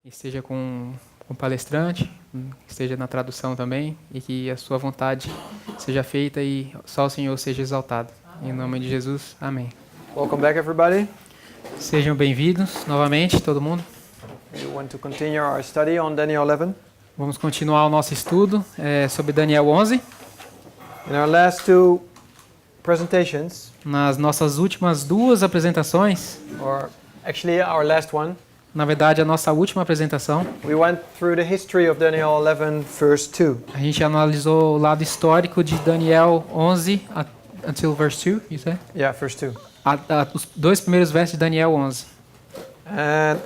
Esteja com o palestrante, esteja na tradução também, e que a sua vontade seja feita e só o Senhor seja exaltado. Em nome de Jesus, amém. Welcome back, everybody. Sejam bem-vindos novamente, todo mundo. We want to continue our study on Daniel 11. Vamos continuar o nosso estudo sobre Daniel 11. In our last two presentations, Nas nossas últimas duas apresentações, or actually our last one, na verdade a nossa última apresentação, we went through the history of Daniel 11, verse 2. a gente analisou o lado histórico de Daniel 11 until verse 2, you said? Yeah, verse 2. Os dois primeiros versos de Daniel 11. And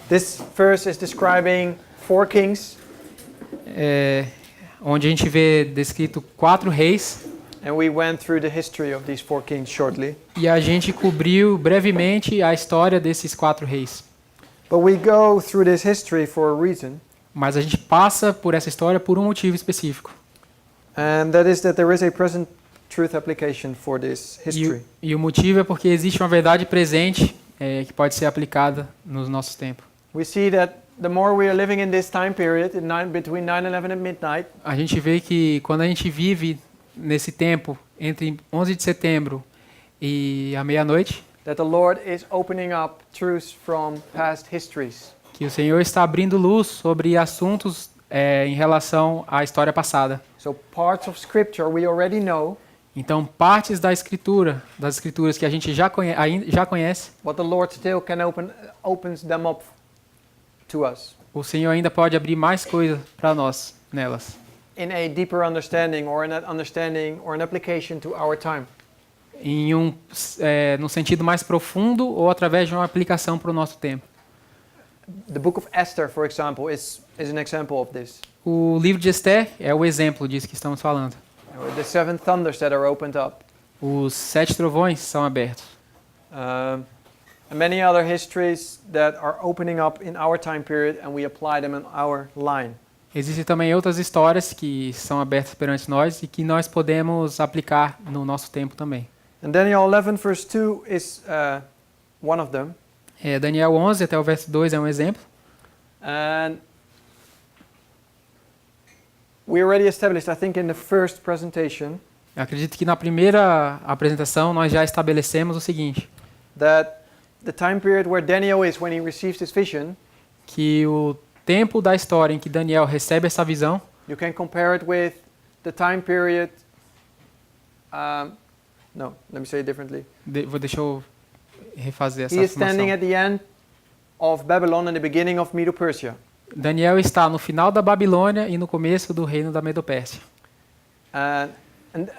this verse is describing four kings, Onde a gente vê descrito 4 reis, and we went through the history of these four kings shortly. e a gente cobriu brevemente a história desses 4 reis. But we go through this history for a reason, Mas a gente passa por essa história por um motivo específico. and that is that there is a present truth application for this history. E o motivo é porque existe uma verdade presente que pode ser aplicada nos nossos tempos. We see that the more we are living in this time period, between 9/11 and midnight, A gente vê que quando a gente vive nesse tempo entre 11 de setembro e a meia-noite, that the Lord is opening up truths from past histories. que o Senhor está abrindo luz sobre assuntos em relação à história passada. So parts of scripture we already know, Então, partes das escrituras que a gente já conhece, but the Lord still can opens them up to us o Senhor ainda pode abrir mais coisas para nós nelas. in a deeper understanding or in an understanding or an application to our time. No sentido mais profundo ou através de uma aplicação para o nosso tempo. The book of Esther, for example, is an example of this. O livro de Esther é o exemplo disso que estamos falando. The seven thunders that are opened up. Os 7 trovões são abertos. And many other histories that are opening up in our time period and we apply them in our line. Existem também outras histórias que são abertas perante nós e que nós podemos aplicar no nosso tempo também. And Daniel 11 verse 2 is one of them. Daniel 11 até o verso 2 é um exemplo. And we already established, I think, in the first presentation, Eu acredito que na primeira apresentação nós já estabelecemos o seguinte, that the time period where Daniel is when he receives this vision, que o tempo da história em que Daniel recebe essa visão, you can compare it with the time period. No, let me say it differently. deixa eu refazer essa He is standing afirmação. at the end of Babylon and the beginning of Medo-Persia. Daniel está no final da Babilônia e no começo do reino da Medo-Pérsia. And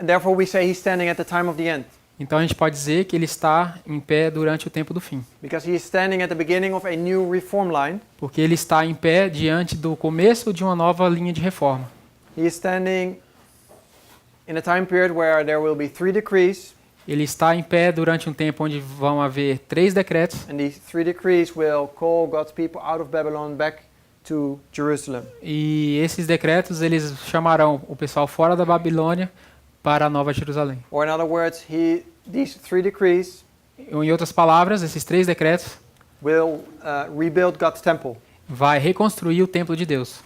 therefore we say he's standing at the time of the end, Então a gente pode dizer que ele está em pé durante o tempo do fim, because he is standing at the beginning of a new reform line. porque ele está em pé diante do começo de uma nova linha de reforma. He is standing in a time period where there will be 3 decrees, Ele está em pé durante um tempo onde vão haver 3 decretos, and these 3 decrees will call God's people out of Babylon back to Jerusalem. e esses decretos eles chamarão o pessoal fora da Babilônia para a Nova Jerusalém. Or in other words, these 3 decrees Em outras palavras, esses 3 decretos will rebuild God's temple. vai reconstruir o templo de Deus.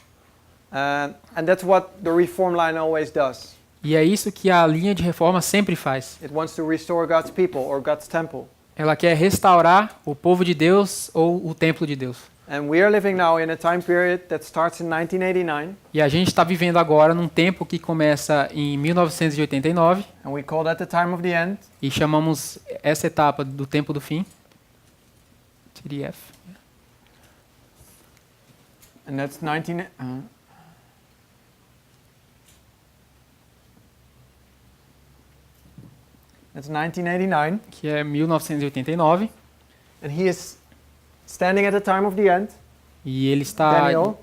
And that's what the reform line always does. E é isso que a linha de reforma sempre faz. It wants to restore God's people or God's temple. Ela quer restaurar o povo de Deus ou o templo de Deus. And we are living now in a time period that starts in 1989, E a gente está vivendo agora num tempo que começa em 1989 and we call that the time of the end. e chamamos essa etapa do tempo do fim, TDF. And that's 19. That's 1989, Que é 1989 and he is standing at the time of the end, e ele Daniel,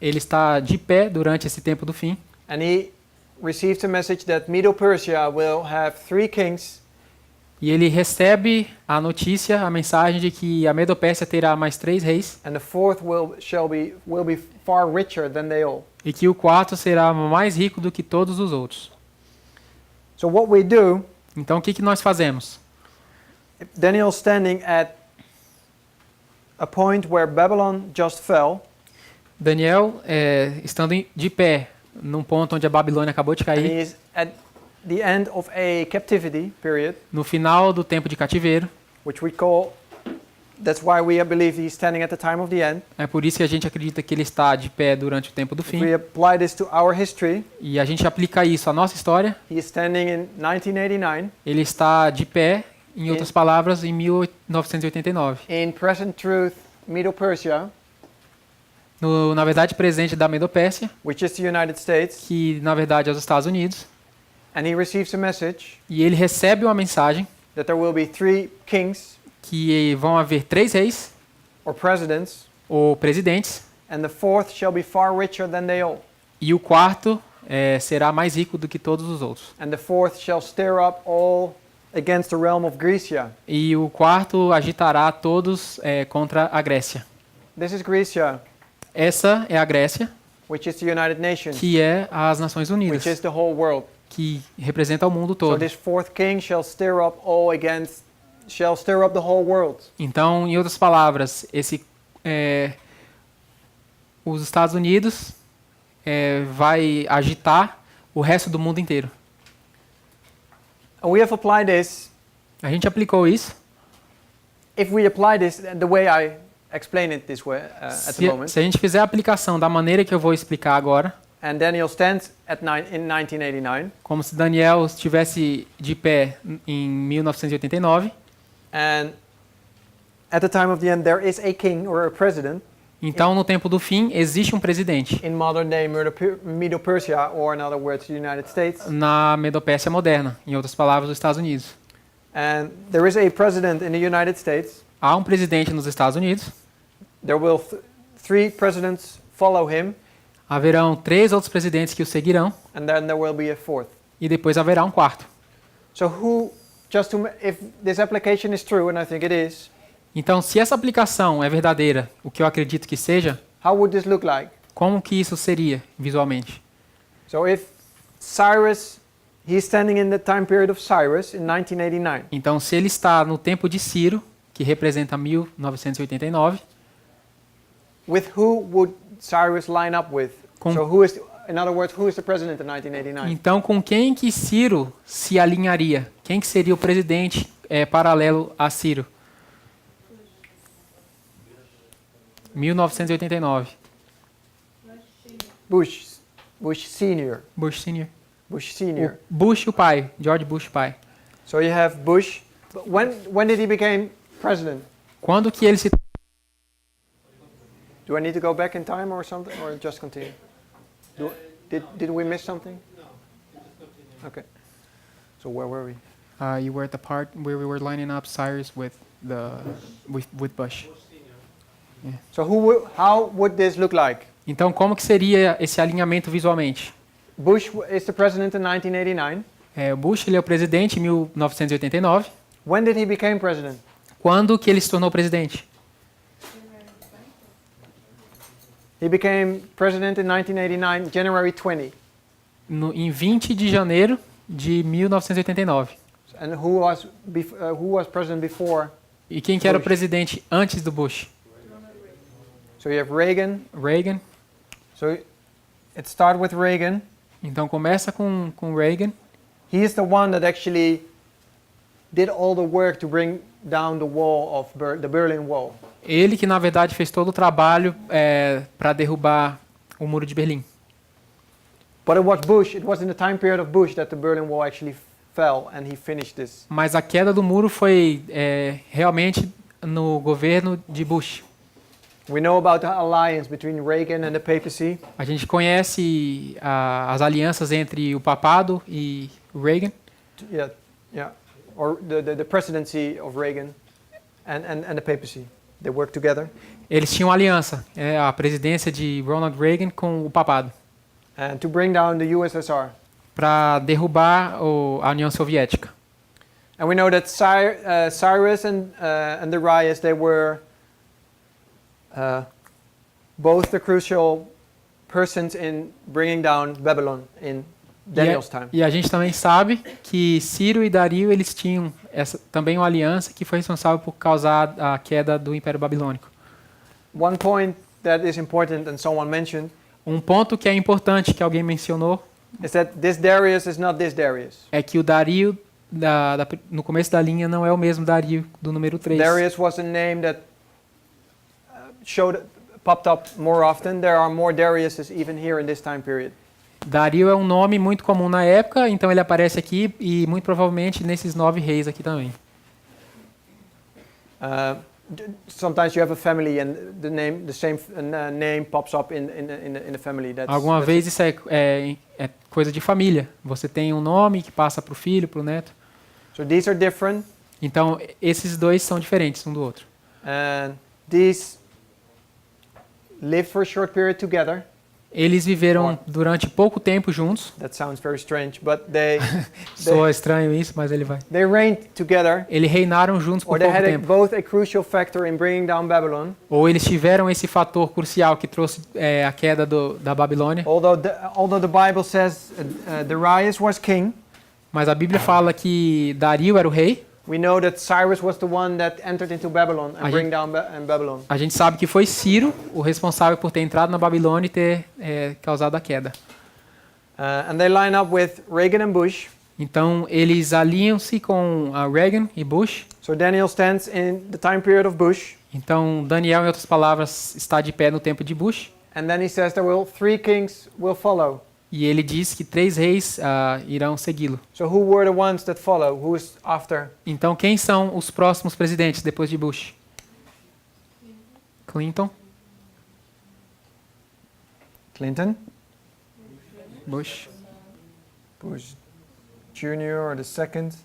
está de pé durante esse tempo do fim and he receives a message that Medo-Persia will have 3 kings, e ele recebe a notícia, a mensagem de que a Medo-Pérsia terá mais 3 reis and the 4th will be far richer than they all. e que o quarto será mais rico do que todos os outros. So what we do, Então o que nós fazemos? Daniel standing at a point where Babylon just fell, Daniel, estando de pé num ponto onde a Babilônia acabou de and he cair, is at the end of a captivity period, no final do tempo de cativeiro. which we call, that's why we believe he's standing at the time of the end. É por isso que a gente acredita que ele está de pé durante o tempo do If fim. we apply this to our history, E a gente aplica isso à nossa história. he is standing in 1989 Ele está de pé, em outras palavras, em 1989. in present truth Medo-Persia, Na verdade, presidente da Medopérsia, which is the United States, que na verdade é os Estados Unidos. and he receives a message E ele recebe uma mensagem that there will be 3 kings que vão haver 3 reis or presidents, ou presidentes, and the 4th shall be far richer than they all. e o quarto será mais rico do que todos os outros. And the 4th shall stir up all against the realm of Grecia. E o quarto agitará todos contra a Grécia. This is Grecia, Essa é a Grécia, which is the United Nations, que é as Nações Unidas, which is the whole world. que representa o mundo So todo. this 4th king shall stir up the whole world. Então, em outras palavras, os Estados Unidos vai agitar o resto do mundo inteiro. And we have applied this. A gente aplicou isso. If we apply this the way I explain it this way at the moment, Se a gente fizer a aplicação da maneira que eu vou explicar agora, and Daniel stands in 1989, como se Daniel estivesse de pé em 1989, and at the time of the end there is a king or a president então no tempo do fim existe um presidente in modern day Medo-Persia, or in other words, the United States. na Medopérsia moderna, em outras palavras, os Estados Unidos. And there is a president in the United States. Há um presidente nos Estados Unidos, There will 3 presidents follow him, haverão 3 outros presidentes que o seguirão, and then there will be a 4th. e depois haverá um quarto. So if this application is true, and I think it is, Então, se essa aplicação é verdadeira, o que eu acredito que seja, how would this look like? como que isso seria visualmente? So if Cyrus, he's standing in the time period of Cyrus in 1989. Então, se ele está no tempo de Ciro, que representa 1989, With who would Cyrus line up with? Com- So in other words, who is the president in 1989? então com quem que Ciro se alinharia? Quem que seria o presidente paralelo a Ciro? 1989. Bush Senior. Bush Sr. Bush Senior. O Bush o pai, George Bush pai. So you have Bush. But when did he become president? Quando que ele se Do I need to go back in time or something, or just continue? Did we miss something? Okay. So where were we? You were at the part where we were lining up Cyrus with Bush. So how would this look like? Então, como que seria esse alinhamento visualmente? Bush is the president in 1989. O Bush ele é o presidente em 1989. When did he become president? Quando que ele se tornou presidente? He became president in 1989, January 20. Em 20 de janeiro de 1989. And who was president before? E quem que era o Bush. presidente antes do Bush? So you have Reagan. Reagan. So it started with Reagan. Então começa com Reagan. He is the one that actually did all the work to bring down the wall of the Berlin Wall. Ele que na verdade fez todo o trabalho para derrubar o muro de Berlim. But it was in the time period of Bush that the Berlin Wall actually fell, and he finished this. Mas a queda do muro foi realmente no governo de Bush. We know about the alliance between Reagan and the papacy. A gente conhece as alianças entre o papado e Reagan. Yeah. Or the presidency of Reagan and the papacy. They worked together. Eles tinham aliança, a presidência de Ronald Reagan com o papado, And to bring down the USSR. para derrubar a União Soviética. And we know that Cyrus and Darius, they were both the crucial persons in bringing down Babylon in Daniel's time. E a gente também sabe que Ciro e Dario eles tinham também uma aliança que foi responsável por causar a queda do Império Babilônico. One point that is important and someone mentioned Um ponto que é importante que alguém mencionou is that this Darius is not this Darius. é que o Dario no começo da linha não é o mesmo Dario do número 3. Darius was a name that popped up more often. There are more Dariuses even here in this time period. Dario é um nome muito comum na época, então ele aparece aqui e muito provavelmente nesses 9 reis aqui também. Sometimes you have a family and the same name pops up in a family. Alguma vez isso é coisa de família. Você tem um nome que passa para o filho, para o neto. So these are different. Então esses dois são diferentes um do outro. And these lived for a short period together. Eles viveram durante pouco tempo juntos. That sounds very strange, but they Soa estranho isso, mas ele vai. they reigned together. Eles reinaram juntos Or por they pouco had tempo. both a crucial factor in bringing down Babylon. Ou eles tiveram esse fator crucial que trouxe a queda da Babilônia. Although the Bible says Darius was king, Mas a Bíblia fala que Dario era o rei. we know that Cyrus was the one that entered into Babylon and bring down Babylon. A gente sabe que foi Ciro o responsável por ter entrado na Babilônia e ter causado a queda. And they line up with Reagan and Bush. Então eles alinham-se com a Reagan e Bush. So Daniel stands in the time period of Bush. Então Daniel, em outras palavras, está de pé no tempo de Bush. And then he says three kings will follow. E ele diz que 3 reis irão segui-lo. So who were the ones that follow? Who is after? Então quem são os próximos presidentes depois de Bush? Clinton, Clinton, Bush, Bush Jr. or the second,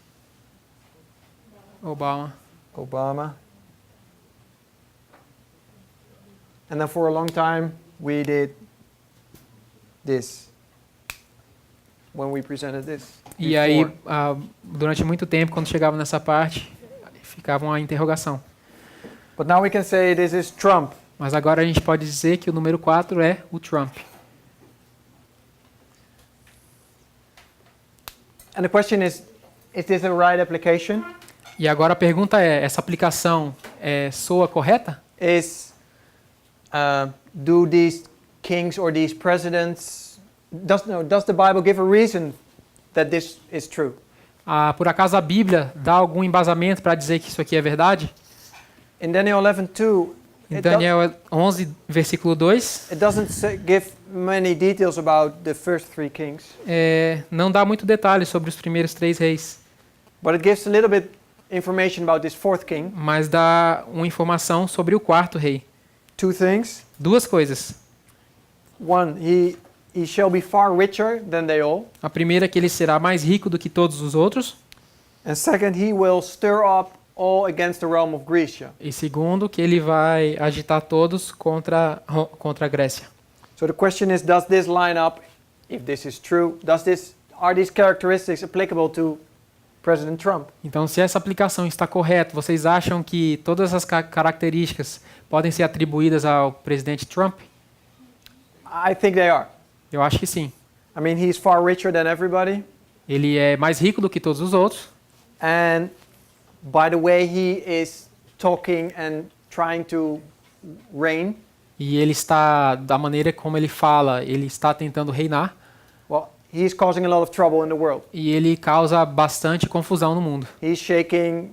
Obama. Obama. And then for a long time we did this. When we presented this. E aí, durante muito tempo, quando chegava nessa parte, ficava uma interrogação. But now we can say this is Trump. Mas agora a gente pode dizer que o número 4 é o Trump. And the question is this the right application? E agora a pergunta é, essa aplicação soa correta? Do these kings or these presidents does the Bible give a reason that this is true? Por acaso a Bíblia dá algum embasamento para dizer que isso aqui é verdade? In Daniel 11:2, em Daniel 11, versículo 2, it doesn't give many details about the first 3 kings. Não dá muito detalhe sobre os primeiros 3 reis. But it gives a little bit information about this 4th king. Mas dá uma informação sobre o 4º rei. 2 things. 2 coisas. One, he shall be far richer than they all. A primeira é que ele será mais rico do que todos os outros. And second, he will stir up all against the realm of Grecia. E segundo, que ele vai agitar todos contra a Grécia. So the question is, does this line up? If this is true, are these characteristics applicable to President Trump? Então, se essa aplicação está correta, vocês acham que todas as características podem ser atribuídas ao presidente Trump? I think they are. Eu acho que sim. I mean, he's far richer than everybody. Ele é mais rico do que todos os outros. And by the way he is talking and trying to reign. E ele está, da maneira como ele fala, ele está tentando reinar. Well, he's causing a lot of trouble in the world. E ele causa bastante confusão no mundo. He's shaking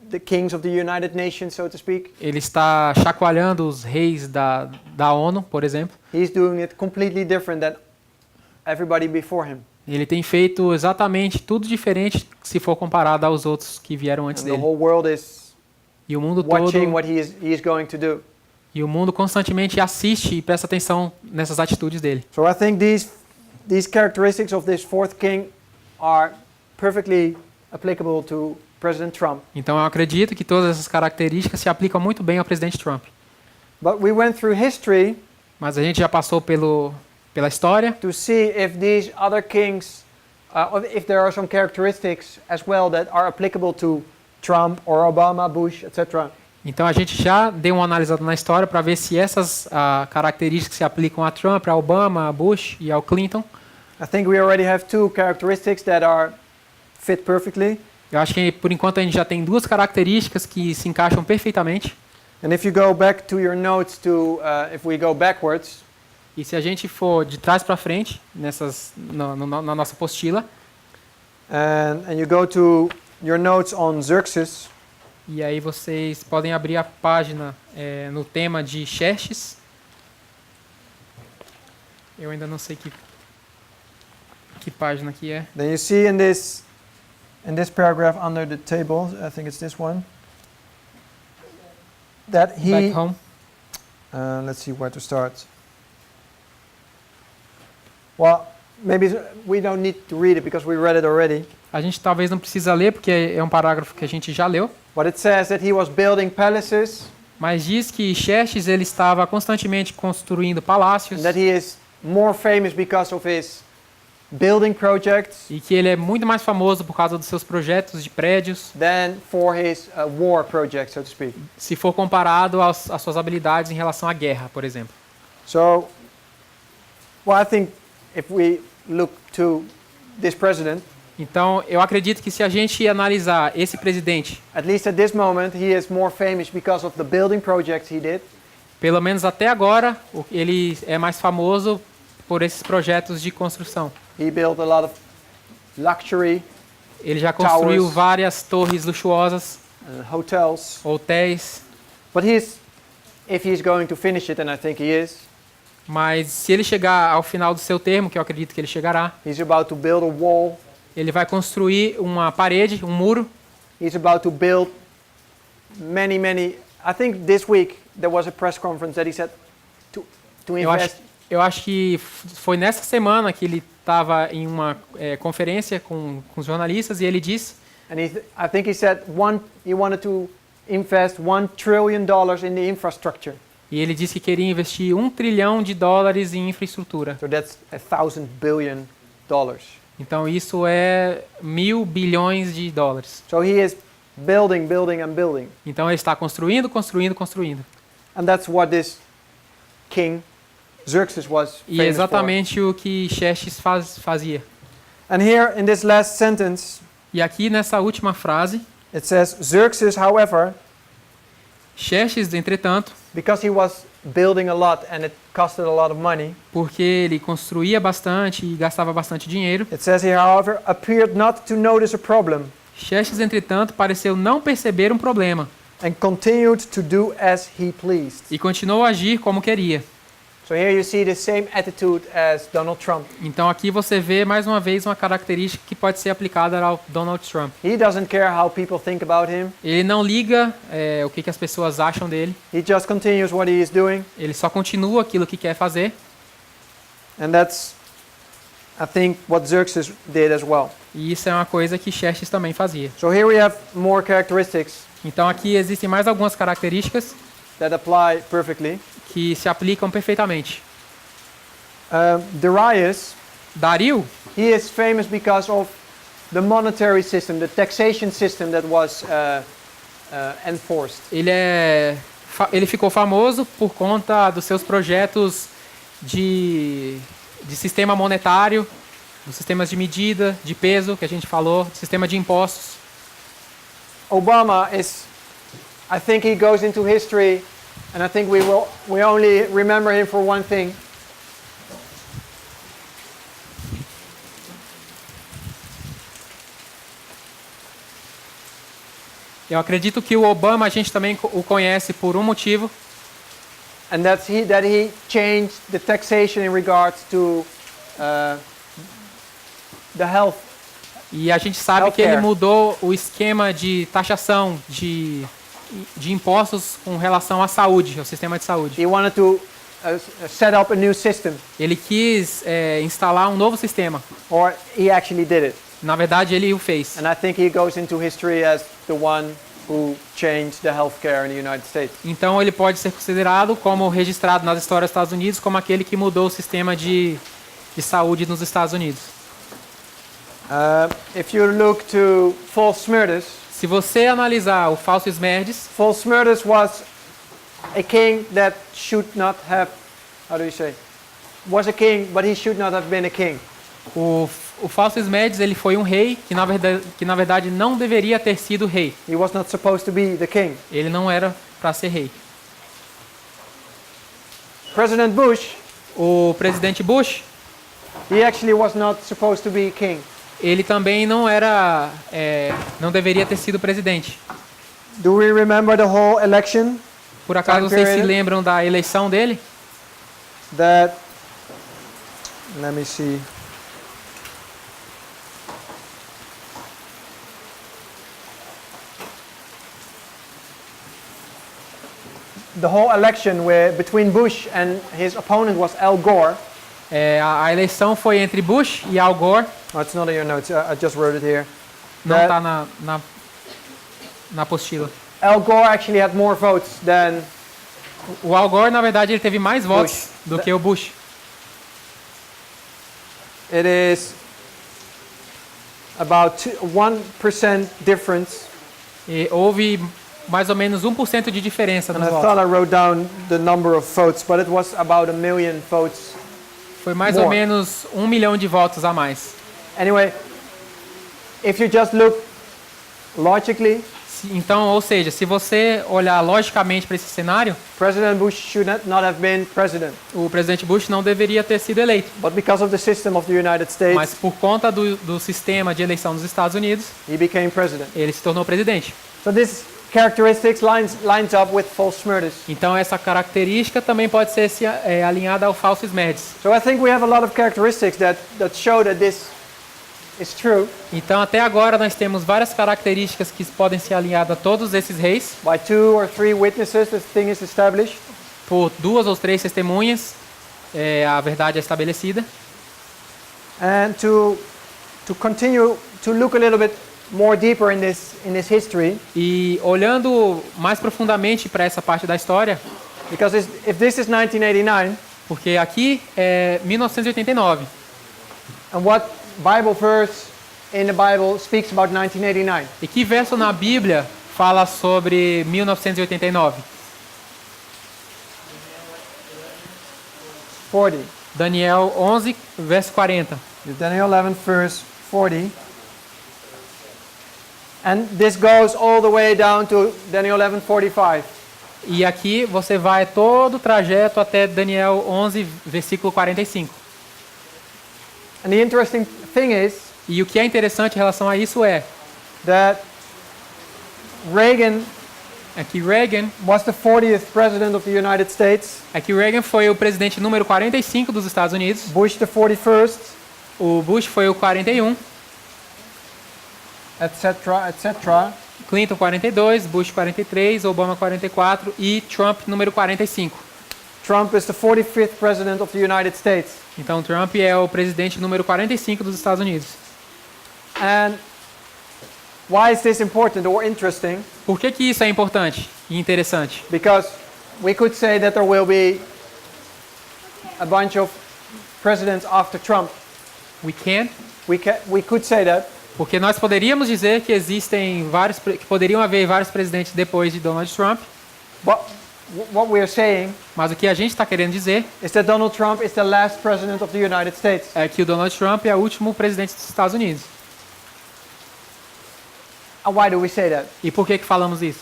the kings of the United Nations, so to speak. Ele está chacoalhando os reis da ONU, por exemplo. He's doing it completely different than everybody before him. Ele tem feito exatamente tudo diferente se for comparado aos outros que vieram antes And the dele. whole world is E o mundo watching todo, what he is going to do. e o mundo constantemente assiste e presta atenção nessas atitudes dele. So I think these characteristics of this 4th king are perfectly applicable to President Trump. Então eu acredito que todas essas características se aplicam muito bem ao presidente Trump. But we went through history Mas a gente já passou pela história to see if these other kings, if there are some characteristics as well that are applicable to Trump or Obama, Bush, etc. Então a gente já deu uma analisada na história para ver se essas características se aplicam a Trump, a Obama, a Bush e ao Clinton. I think we already have 2 characteristics that are fit perfectly. Eu acho que por enquanto a gente já tem 2 características que se encaixam perfeitamente. And if you go back to your notes if we go backwards, E se a gente for de trás para frente, na nossa apostila, and you go to your notes on Xerxes, e aí vocês podem abrir a página no tema de Xerxes. Eu ainda não sei que página que é. then you see in this paragraph under the table, I think it's this one, that he, Back home. let's see where to start. Well, maybe we don't need to read it because we read it already. A gente talvez não precisa ler, porque é um parágrafo que a gente já leu. But it says that he was building palaces, Mas diz que Xerxes ele estava constantemente construindo palácios and that he is more famous because of his building projects e que ele é muito mais famoso por causa dos seus projetos de prédios, than for his war projects, so to speak. se for comparado às suas habilidades em relação à guerra, por exemplo. So, well, I think if we look to this president, Então, eu acredito que se a gente analisar esse presidente, at least at this moment, he is more famous because of the building projects he did, pelo menos até agora, ele é mais famoso por esses projetos de construção. he built a lot of luxury Ele já construiu Towers. várias torres luxuosas, hotels. hotéis, But if he's going to finish it, and I think he is, mas se ele chegar ao final do seu termo, que eu acredito que ele chegará, he's about to build a wall. ele vai construir uma parede, um muro. He's about to build many. I think this week there was a press conference that he said to invest. Eu acho que foi nessa semana que ele estava em uma conferência com os jornalistas e ele disse, And I think he said he wanted to invest $1 trillion in the infrastructure. e ele disse que queria investir $1 trilhão em infraestrutura. So that's $1,000 billion. Então isso é 1.000 bilhões de dólares. So he is building and building. Então ele está construindo. And that's what this king Xerxes was E é famous for. exatamente o que Xerxes fazia. And here in this last sentence, E aqui nessa última frase, it says, Xerxes, however, Xerxes, entretanto, because he was building a lot and it costed a lot of money, porque ele construía bastante e gastava bastante dinheiro, it says here, however, appeared not to notice a problem Xerxes, entretanto, pareceu não perceber um problema and continued to do as he pleased. e continuou a agir como queria. So here you see the same attitude as Donald Trump. Então aqui você vê mais uma vez uma característica que pode ser aplicada ao Donald Trump. He doesn't care how people think about him. Ele não liga o que as pessoas acham dele, He just continues what he is doing. ele só continua aquilo que quer fazer. And that's, I think, what Xerxes did as well. E isso é uma coisa que Xerxes também fazia. So here we have more characteristics Então aqui existem mais algumas características that apply perfectly. que se aplicam perfeitamente. Darius, Dario, he is famous because of the monetary system, the taxation system that was enforced. ele ficou famoso por conta dos seus projetos de sistema monetário, dos sistemas de medida, de peso, que a gente falou, sistema de impostos. Obama is, I think he goes into history, and I think we only remember him for one thing. Eu acredito que o Obama a gente também o conhece por um motivo, And that he changed the taxation in regards to the health. e a gente sabe que ele Healthcare. mudou o esquema de taxação de impostos com relação à saúde, ao sistema de saúde. He wanted to set up a new system, Ele quis instalar um novo sistema. or he actually did it. Na verdade, ele o fez. And I think he goes into history as the one who changed the healthcare in the United States. Então, ele pode ser considerado como registrado nas histórias dos Estados Unidos como aquele que mudou o sistema de saúde nos Estados Unidos. If you look to False Smyrtus, Se você analisar o falso Esmerdes, False Smyrtus was a king that should not have, how do you say, was a king, but he should not have been a king. o falso Esmerdes ele foi um rei que na verdade não deveria ter sido rei. He was not supposed to be the king. Ele não era para ser rei. President Bush, O presidente Bush, he actually was not supposed to be king. ele também não era, não deveria ter sido presidente. Do we remember the whole election? Por acaso Time vocês se period. lembram da eleição dele? That, let me see. The whole election where between Bush and his opponent was Al Gore. A eleição foi entre Bush e Al Gore. Oh, it's not in your notes. I just wrote it here. Não That- está na apostila. Al Gore actually had more votes than O Al Gore, na verdade, ele teve mais votos do que o Bush. it is about 1% difference. E houve mais ou menos 1% de diferença And nos I votos. thought I wrote down the number of votes, but it was about 1 million votes. Foi mais ou More. menos 1 milhão de votos a mais. Anyway, if you just look logically, Então, ou seja, se você olhar logicamente para esse cenário, President Bush should not have been president. o presidente Bush não deveria ter sido eleito. But because of the system of the United States, Mas por conta do sistema de eleição dos Estados Unidos, he became president. ele se tornou presidente. So this characteristics lines up with false murders. Então, essa característica também pode ser alinhada ao falso esmerdes. So I think we have a lot of characteristics that show that this is true Então, até agora, nós temos várias características que podem ser alinhadas a todos esses reis, by 2 or 3 witnesses. This thing is established. por 2 ou 3 testemunhas, a verdade é estabelecida. And to continue to look a little bit more deeper in this history, E olhando mais profundamente para essa parte da história, because if this is 1989, porque aqui é 1989, and what Bible verse in the Bible speaks about 1989? e que verso na Bíblia fala sobre 1989? 40. Daniel 11, verso 40. Daniel 11 verse 40. And this goes all the way down to Daniel 11:45. E aqui você vai todo o trajeto até Daniel 11, versículo 45. And the interesting thing is E o que é interessante em relação a isso é that Reagan que Reagan, was the 40th president of the United States, Reagan foi o presidente número 45 dos Estados Unidos, Bush the 41st, o Bush foi o 41, etc., etc. Clinton 42, Bush 43, Obama 44 e Trump número 45. Trump is the 45th president of the United States. Então Trump é o presidente número 45 dos Estados Unidos. And why is this important or interesting? Por que isso é importante e interessante? Because we could say that there will be a bunch of presidents after Trump. We could say that, Porque nós poderíamos dizer que que poderiam haver vários presidentes depois de Donald Trump, but what we are saying mas o que a gente está querendo dizer is that Donald Trump is the last president of the United States. é que o Donald Trump é o último presidente dos Estados Unidos. And why do we say that? E por que falamos isso?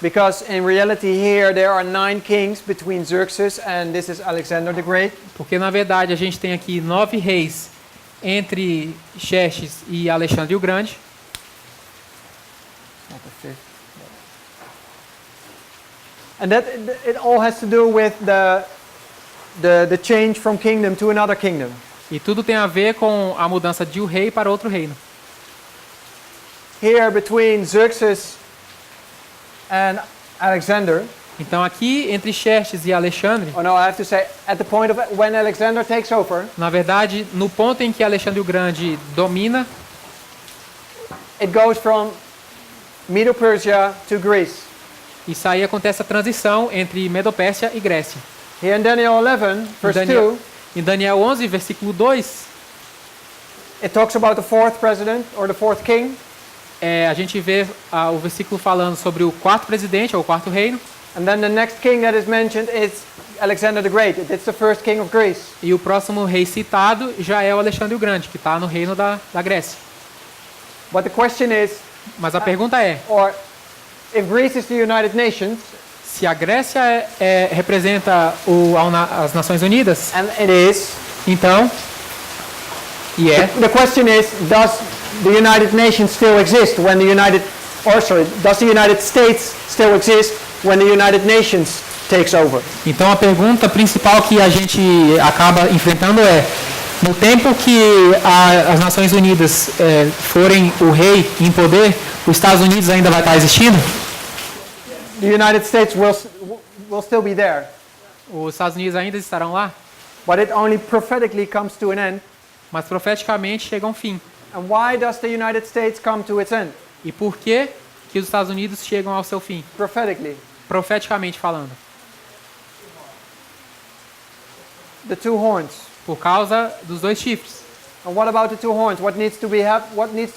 Because in reality here there are 9 kings between Xerxes and this is Alexander the Great. Porque na verdade a gente tem aqui 9 reis entre Xerxes e Alexandre o Grande. Not the 5th. And that it all has to do with the change from kingdom to another kingdom. E tudo tem a ver com a mudança de um rei para outro reino. Here between Xerxes and Alexander. Então aqui entre Xerxes e Alexandre, Oh no, I have to say at the point of when Alexander takes over, na verdade, no ponto em que Alexandre o Grande domina, it goes from Medo-Persia to Greece. isso aí acontece a transição entre Medopérsia e Grécia. Here in Daniel 11, verse 2, Em Daniel 11, versículo 2, it talks about the 4th president or the 4th king. a gente vê o versículo falando sobre o quarto presidente, ou o quarto reino, And then the next king that is mentioned is Alexander the Great. It's the first king of Greece. e o próximo rei citado já é o Alexandre o Grande, que está no reino da Grécia. But the question is, Mas a pergunta é, or if Greece is the United Nations, Se a Grécia representa as Nações Unidas, and it is, então, e é, the question is, does the United Nations still exist when does the United States still exist when the United Nations takes over? então a pergunta principal que a gente acaba enfrentando é, no tempo que as Nações Unidas forem o rei em poder, os Estados Unidos ainda vai estar existindo? The United States will still be there, Os Estados Unidos ainda estarão lá? but it only prophetically comes to an end. Mas profeticamente chega a um fim. And why does the United States come to its end? E por que os Estados Unidos chegam ao seu fim? Prophetically. Profeticamente falando. The two horns. Por causa dos dois chifres. And what about the two horns? What needs to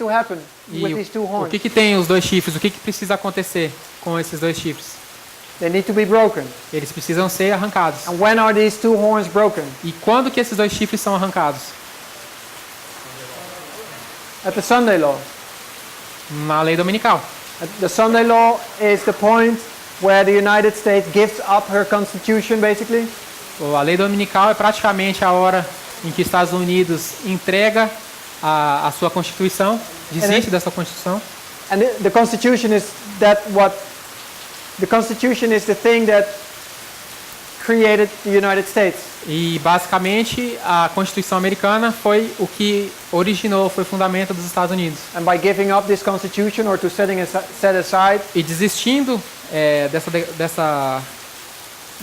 happen E with these two o horns? que tem os dois chifres? O que precisa acontecer com esses dois chifres? They need to be broken. Eles precisam ser arrancados. And when are these two horns broken? E quando que esses dois chifres são arrancados? At the Sunday law. Na lei dominical. The Sunday law is the point where the United States gives up her constitution, basically, A lei dominical é praticamente a hora em que os Estados Unidos entrega a sua Constituição, desiste dessa Constituição. and the constitution is the constitution is the thing that created the United States. E basicamente a Constituição americana foi o que originou, foi o fundamento dos Estados Unidos. And by giving up this constitution or to set aside, E desistindo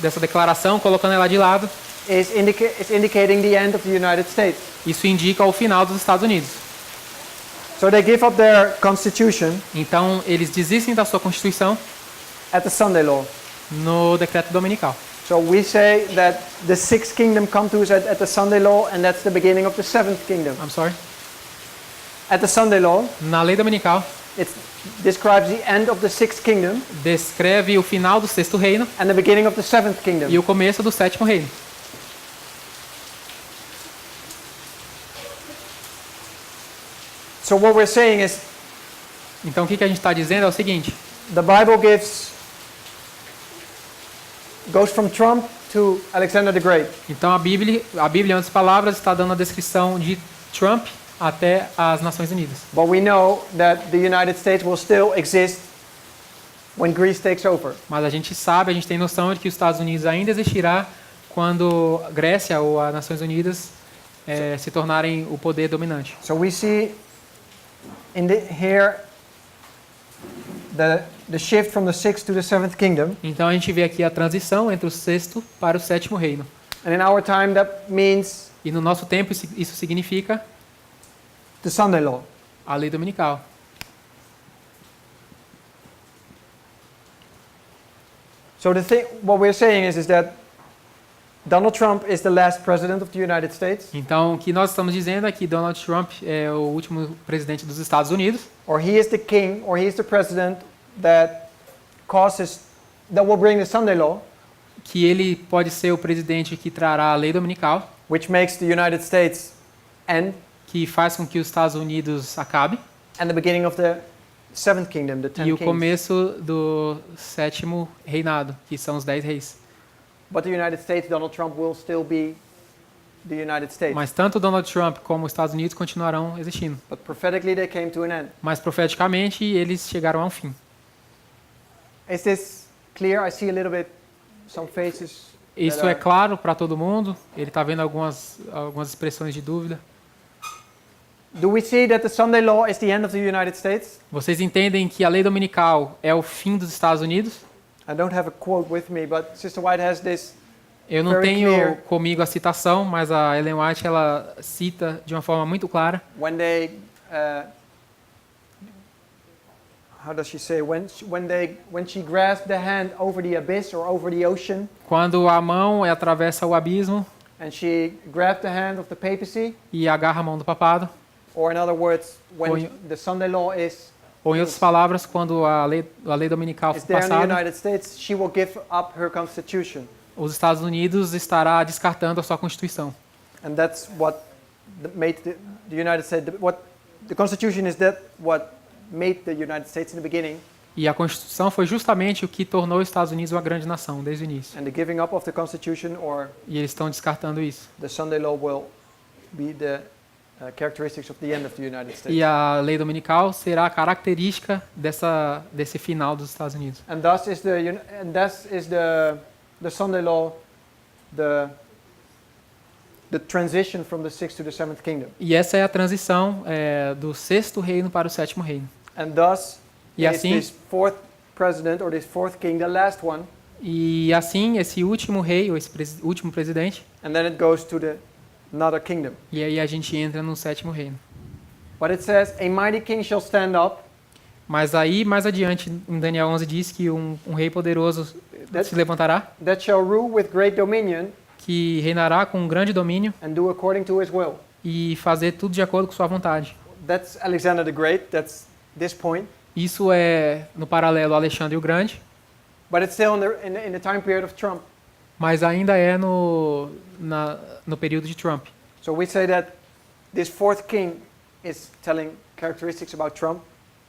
dessa declaração, colocando ela de lado, is indicating the end of the United States. isso indica o final dos Estados Unidos. So they give up their constitution Então eles desistem da sua Constituição at the Sunday law. no decreto dominical. So we say that the sixth kingdom comes to us at the Sunday law, and that's the beginning of the seventh kingdom. I'm sorry. At the Sunday law, Na lei dominical it describes the end of the sixth kingdom descreve o final do sexto reino and the beginning of the seventh kingdom. e o começo do sétimo reino. So what we're saying is Então o que a gente está dizendo é o seguinte: the Bible goes from Trump to Alexander the Great. então a Bíblia, em outras palavras, está dando a descrição de Trump até as Nações Unidas. But we know that the United States will still exist when Greece takes over. Mas a gente sabe, a gente tem noção de que os Estados Unidos ainda existirá quando a Grécia ou as Nações Unidas se tornarem o poder dominante. So we see here the shift from the sixth to the seventh kingdom. Então a gente vê aqui a transição entre o sexto para o sétimo reino. And in our time that means E no nosso tempo isso significa the Sunday law. a lei dominical. So what we're saying is that Donald Trump is the last president of the United States, Então o que nós estamos dizendo é que Donald Trump é o último presidente dos Estados Unidos, or he is the king, or he is the president that will bring the Sunday law, que ele pode ser o presidente que trará a lei dominical, which makes the United States end, que faz com que os Estados Unidos acabe, and the beginning of the seventh kingdom, the e 10 o kings. começo do sétimo reinado, que são os 10 reis. But the United States, Donald Trump will still be the United States. Mas tanto Donald Trump como os Estados Unidos continuarão existindo. But prophetically they came to an end. Mas profeticamente eles chegaram a um fim. Is this clear? I see a little bit some faces. Isso é claro para todo mundo? Ele está vendo algumas expressões de dúvida. Do we see that the Sunday law is the end of the United States? Vocês entendem que a lei dominical é o fim dos Estados Unidos? I don't have a quote with me, but Sister White has this. Eu não Very tenho clear. comigo a citação, mas a Ellen White ela cita de uma forma muito clara. When they, how does she say? When she grasped the hand over the abyss or over the ocean, Quando a mão atravessa o abismo and she grabbed the hand of the papacy, e agarra a mão do papado, or in other words, when Or you- the Sunday law is ou em outras palavras, quando a lei dominical for there in the passada, United States, she will give up her constitution, os Estados Unidos estará descartando a sua Constituição. and that's what made the United States. What the constitution is that what made the United States in the beginning. E a Constituição foi justamente o que tornou os Estados Unidos uma grande nação desde o início. And the giving up of the Constitution or E eles estão descartando isso. the Sunday law will be the characteristics of the end of the United States. E a lei dominical será a característica desse final dos Estados Unidos. And thus is the Sunday law the transition from the sixth to the seventh kingdom. E essa é a transição do sexto reino para o sétimo reino. And thus E is assim, this fourth president or this fourth king the last one, esse último rei, ou esse último presidente, and then it goes to the another kingdom. e aí a gente entra no sétimo reino. But it says, a mighty king shall stand up. Mas aí, mais adiante, em Daniel 11 diz que um rei poderoso se levantará, That shall rule with great dominion que reinará com um grande domínio and do according to his will. e fazer tudo de acordo com sua vontade. That's Alexander the Great. That's this point. Isso é no paralelo a Alexandre o Grande, But it's still in the time period of Trump. mas ainda é no período de Trump. So we say that this fourth king is telling characteristics about Trump.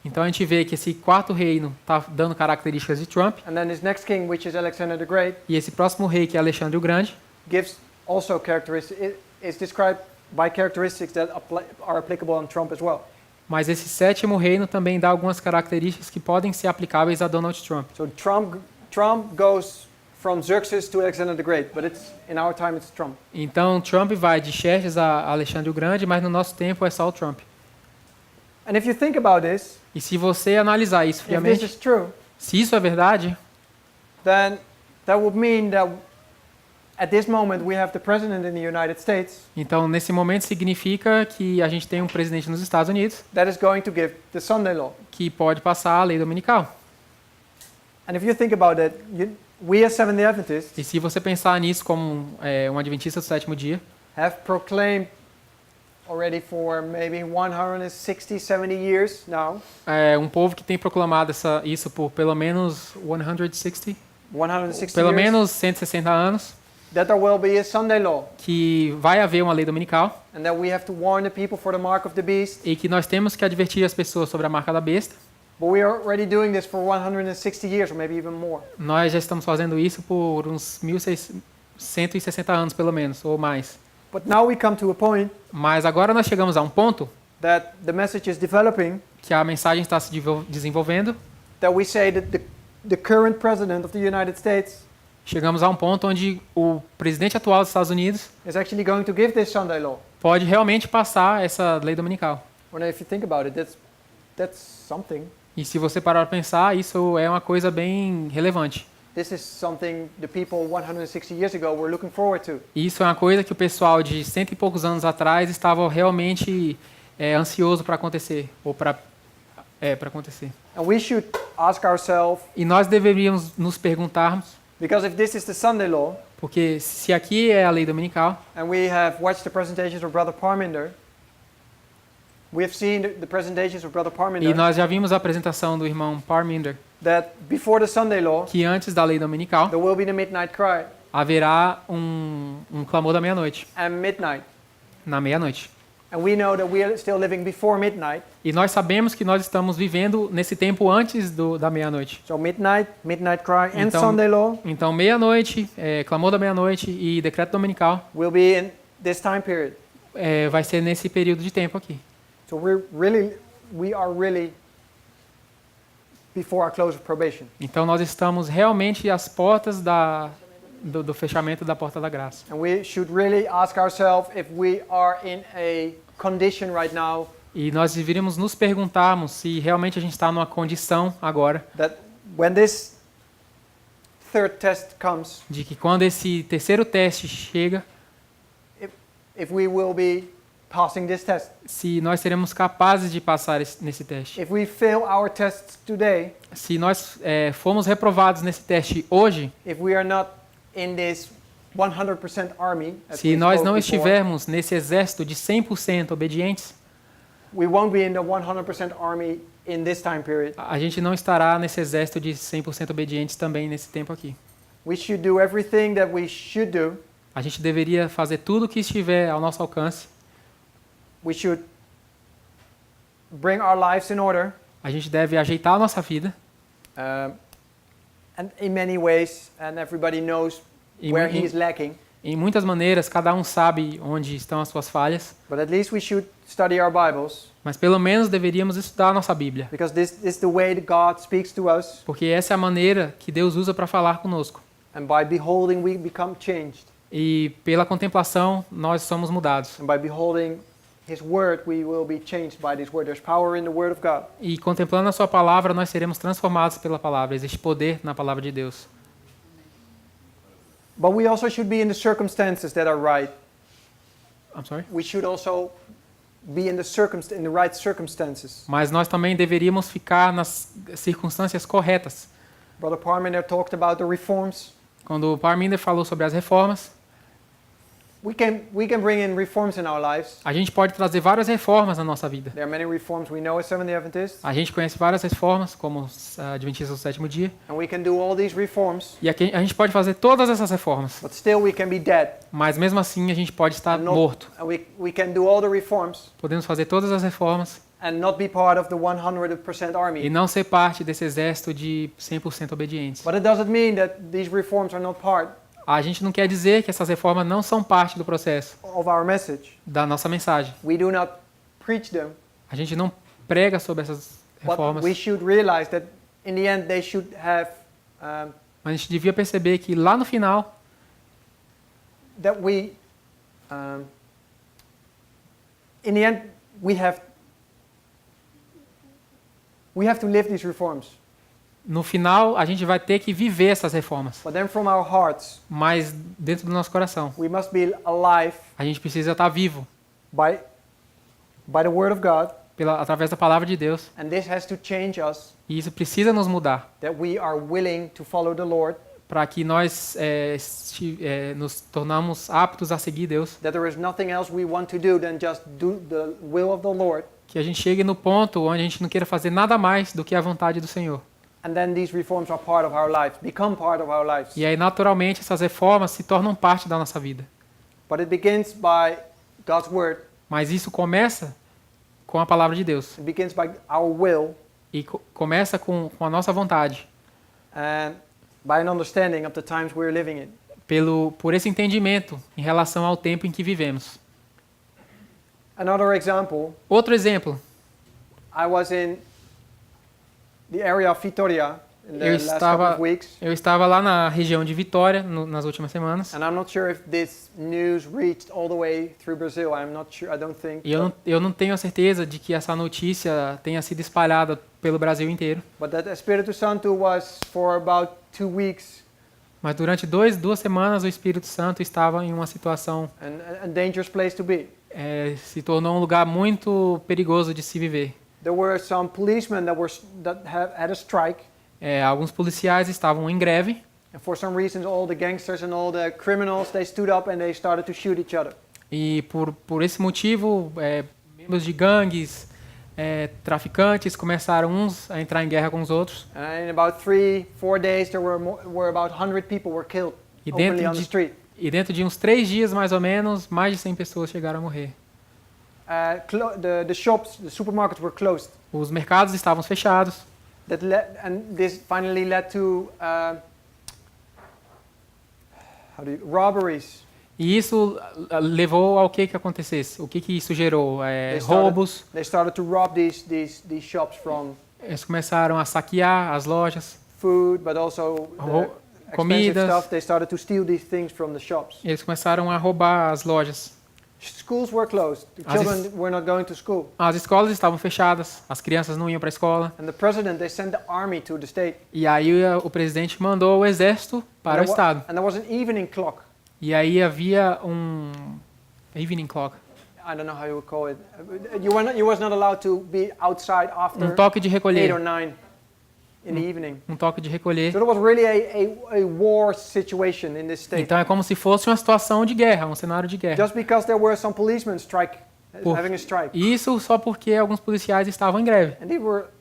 Então a gente vê que esse quarto reino está dando características de Trump, And then this next king, which is Alexander the Great, e esse próximo rei, que é Alexandre o Grande, gives also characteristics. It is described by characteristics that are applicable on Trump as well. mas esse sétimo reino também dá algumas características que podem ser aplicáveis a Donald Trump. So Trump goes from Xerxes to Alexander the Great, but in our time it's Trump. Então Trump vai de Xerxes a Alexandre o Grande, mas no nosso tempo é só o Trump. And if you think about this, E se você analisar isso if this friamente, is true, se isso é verdade, then that would mean that at this moment we have the president in the United States então nesse momento significa que a gente tem um presidente nos Estados Unidos that is going to give the Sunday law. que pode passar a lei dominical. And if you think about it, we as Seventh-day Adventists E se você pensar nisso como um adventista do sétimo dia, have proclaimed already for maybe 160, 70 years now, um povo que tem proclamado isso por pelo menos 160, 160 pelo years, menos 160 anos, that there will be a Sunday law que vai haver uma lei dominical and that we have to warn the people for the mark of the beast. e que nós temos que advertir as pessoas sobre a marca da besta. But we are already doing this for 160 years or maybe even more. Nós já estamos fazendo isso por uns 1.160 anos, pelo menos, ou mais. But now we come to a point Mas agora nós chegamos a um ponto that the message is developing, que a mensagem está se desenvolvendo. that we say that the current president of the United States Chegamos a um ponto onde o presidente atual dos Estados Unidos is actually going to give this Sunday law. pode realmente passar essa lei dominical. Well, now if you think about it, that's something. E se você parar para pensar, isso é uma coisa bem relevante. This is something the people 160 years ago were looking forward to. E isso é uma coisa que o pessoal de cento e poucos anos atrás estava realmente ansioso para acontecer, ou para acontecer. And we should ask ourselves, E nós deveríamos nos perguntarmos, because if this is the Sunday law, porque se aqui é a lei dominical, and we have watched the presentations of Brother Parminder, we have seen the presentations of Brother e Parminder, nós já vimos a apresentação do irmão Parminder, that before the Sunday law, que antes da lei dominical there will be the midnight cry, haverá um clamor da meia-noite, and midnight. na meia-noite. And we know that we are still living before midnight. E nós sabemos que nós estamos vivendo nesse tempo antes da meia-noite. So midnight cry, and Então- Sunday law Então, meia-noite, clamor da meia-noite e decreto dominical will be in this time period. vai ser nesse período de tempo aqui. So we are really before our close of probation. Então, nós estamos realmente às portas do fechamento da porta da graça. And we should really ask ourselves if we are in a condition right now E nós deveríamos nos perguntarmos se realmente a gente está numa condição agora that when this third test comes, de que quando esse terceiro teste chega, if we will be passing this test. se nós seremos capazes de passar nesse teste. If we fail our tests today, Se nós formos reprovados nesse teste hoje, if we are not in this 100% army, as se we nós spoke não before, estivermos nesse exército de 100% obedientes, we won't be in the 100% army in this time period. a gente não estará nesse exército de 100% obedientes também nesse tempo aqui. We should do everything that we should do. A gente deveria fazer tudo o que estiver ao nosso alcance. We should bring our lives in order. A gente deve ajeitar a nossa vida. And in many ways, and everybody knows E where mu- he is lacking. Em muitas maneiras, cada um sabe onde estão as suas falhas, But at least we should study our Bibles, mas pelo menos deveríamos estudar a nossa Bíblia, because this is the way that God speaks to us, porque essa é a maneira que Deus usa para falar conosco. and by beholding we become changed, E pela contemplação, nós somos mudados. and by beholding His Word, we will be changed by this Word. There's power in the Word of God. E contemplando a sua palavra, nós seremos transformados pela palavra. Existe poder na palavra de Deus. But we also should be in the circumstances that are right. I'm sorry? We should also be in the right circumstances. Mas nós também deveríamos ficar nas circunstâncias corretas. Brother Parmenter talked about the reforms. Quando o Parminder falou sobre as reformas, We can bring in reforms in our lives. a gente pode trazer várias reformas na nossa vida. There are many reforms we know as Seventh-day Adventists, A gente conhece várias reformas, como os Adventistas do Sétimo Dia. and we can do all these reforms, E aqui a gente pode fazer todas essas reformas. but still we can be dead. Mas mesmo assim a gente pode estar And not- morto. And we can do all the reforms Podemos fazer todas as reformas and not be part of the 100% e army. não ser parte desse exército de 100% obedientes. But it doesn't mean that these reforms are not part A gente não quer dizer que essas reformas não são parte do processo, of our message. da nossa mensagem. We do not preach them, A gente não prega sobre essas but reformas, we should realize that in the end they should have mas a gente devia perceber que lá no final, that we in the end we have to live these reforms. no final a gente vai ter que viver essas reformas. But then from our hearts, Mas dentro do nosso coração, we must be alive a gente precisa estar vivo by the Word of God, através da palavra de Deus. and this has to change us, E isso precisa nos mudar that we are willing to follow the Lord, para que nós nos tornamos aptos a seguir Deus. that there is nothing else we want to do than just do the will of the Lord, Que a gente chegue no ponto onde a gente não queira fazer nada mais do que a vontade do Senhor. and then these reforms are part of our lives, become part of our lives. E aí, naturalmente, essas reformas se tornam parte da nossa vida. But it begins by God's Word, Mas isso começa com a palavra de Deus. it begins by our will, E começa com a nossa vontade. and by an understanding of the times we're living in. Por esse entendimento em relação ao tempo em que vivemos. Another example, Outro exemplo. I was in the area of Vitoria in the Eu last couple of weeks, Eu estava lá na região de Vitória nas últimas semanas. and I'm not sure if this news reached all the way through Brazil. I'm not sure, I don't think. E eu não tenho a certeza de que essa notícia tenha sido espalhada pelo Brasil inteiro. But that Espírito Santo was for about 2 weeks Mas durante duas semanas o Espírito Santo estava em uma situação, a dangerous place to be. se tornou um lugar muito perigoso de se viver. There were some policemen that had a strike, Alguns policiais estavam em greve and for some reasons all the gangsters and all the criminals, they stood up and they started to shoot each other. e por esse motivo membros de gangues, traficantes começaram uns a entrar em guerra com os outros. And in about 3-4 days there were about 100 people were killed E openly on the street. dentro de uns 3 dias mais ou menos, mais de 100 pessoas chegaram a morrer. The shops, the supermarkets were closed. Os mercados estavam fechados. And this finally led to robberies. E isso levou ao que acontecesse? O que isso gerou? They Roubos. They started to rob these shops from Eles começaram a saquear as lojas, food, but also the expensive comidas. stuff. They started to steal these things from the shops. Eles começaram a roubar as lojas. Schools were closed. The children were not going to school. As escolas estavam fechadas, as crianças não iam para a escola. And the president, they sent the army to the state. E aí o presidente mandou o exército para o estado. And there was an evening clock. E aí havia evening clock, I don't know how you would call it. You was not allowed to be outside after toque de 8 recolher, or 9 in the evening. toque de recolher. So it was really a war situation in this state. Então é como se fosse uma situação de guerra, um cenário de guerra. Just because there were some policemen having a strike. Isso só porque alguns policiais estavam em greve. And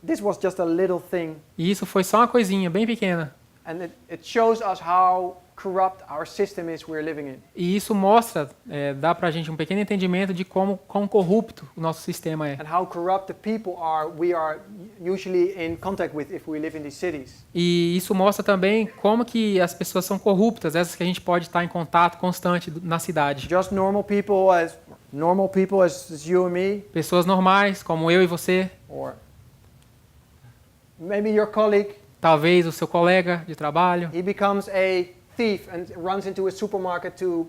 this was just a little thing. E isso foi só uma coisinha bem pequena. And it shows us how corrupt our system is we're living in. E isso mostra, dá pra gente um pequeno entendimento de quão corrupto o nosso sistema é. And how corrupt the people we are usually in contact with if we live in these cities. E isso mostra também como que as pessoas são corruptas, essas que a gente pode estar em contato constante na cidade. Just normal people as you and me, Pessoas normais, como eu e você, or maybe your colleague, talvez o seu colega de trabalho. he becomes a thief and runs into a supermarket to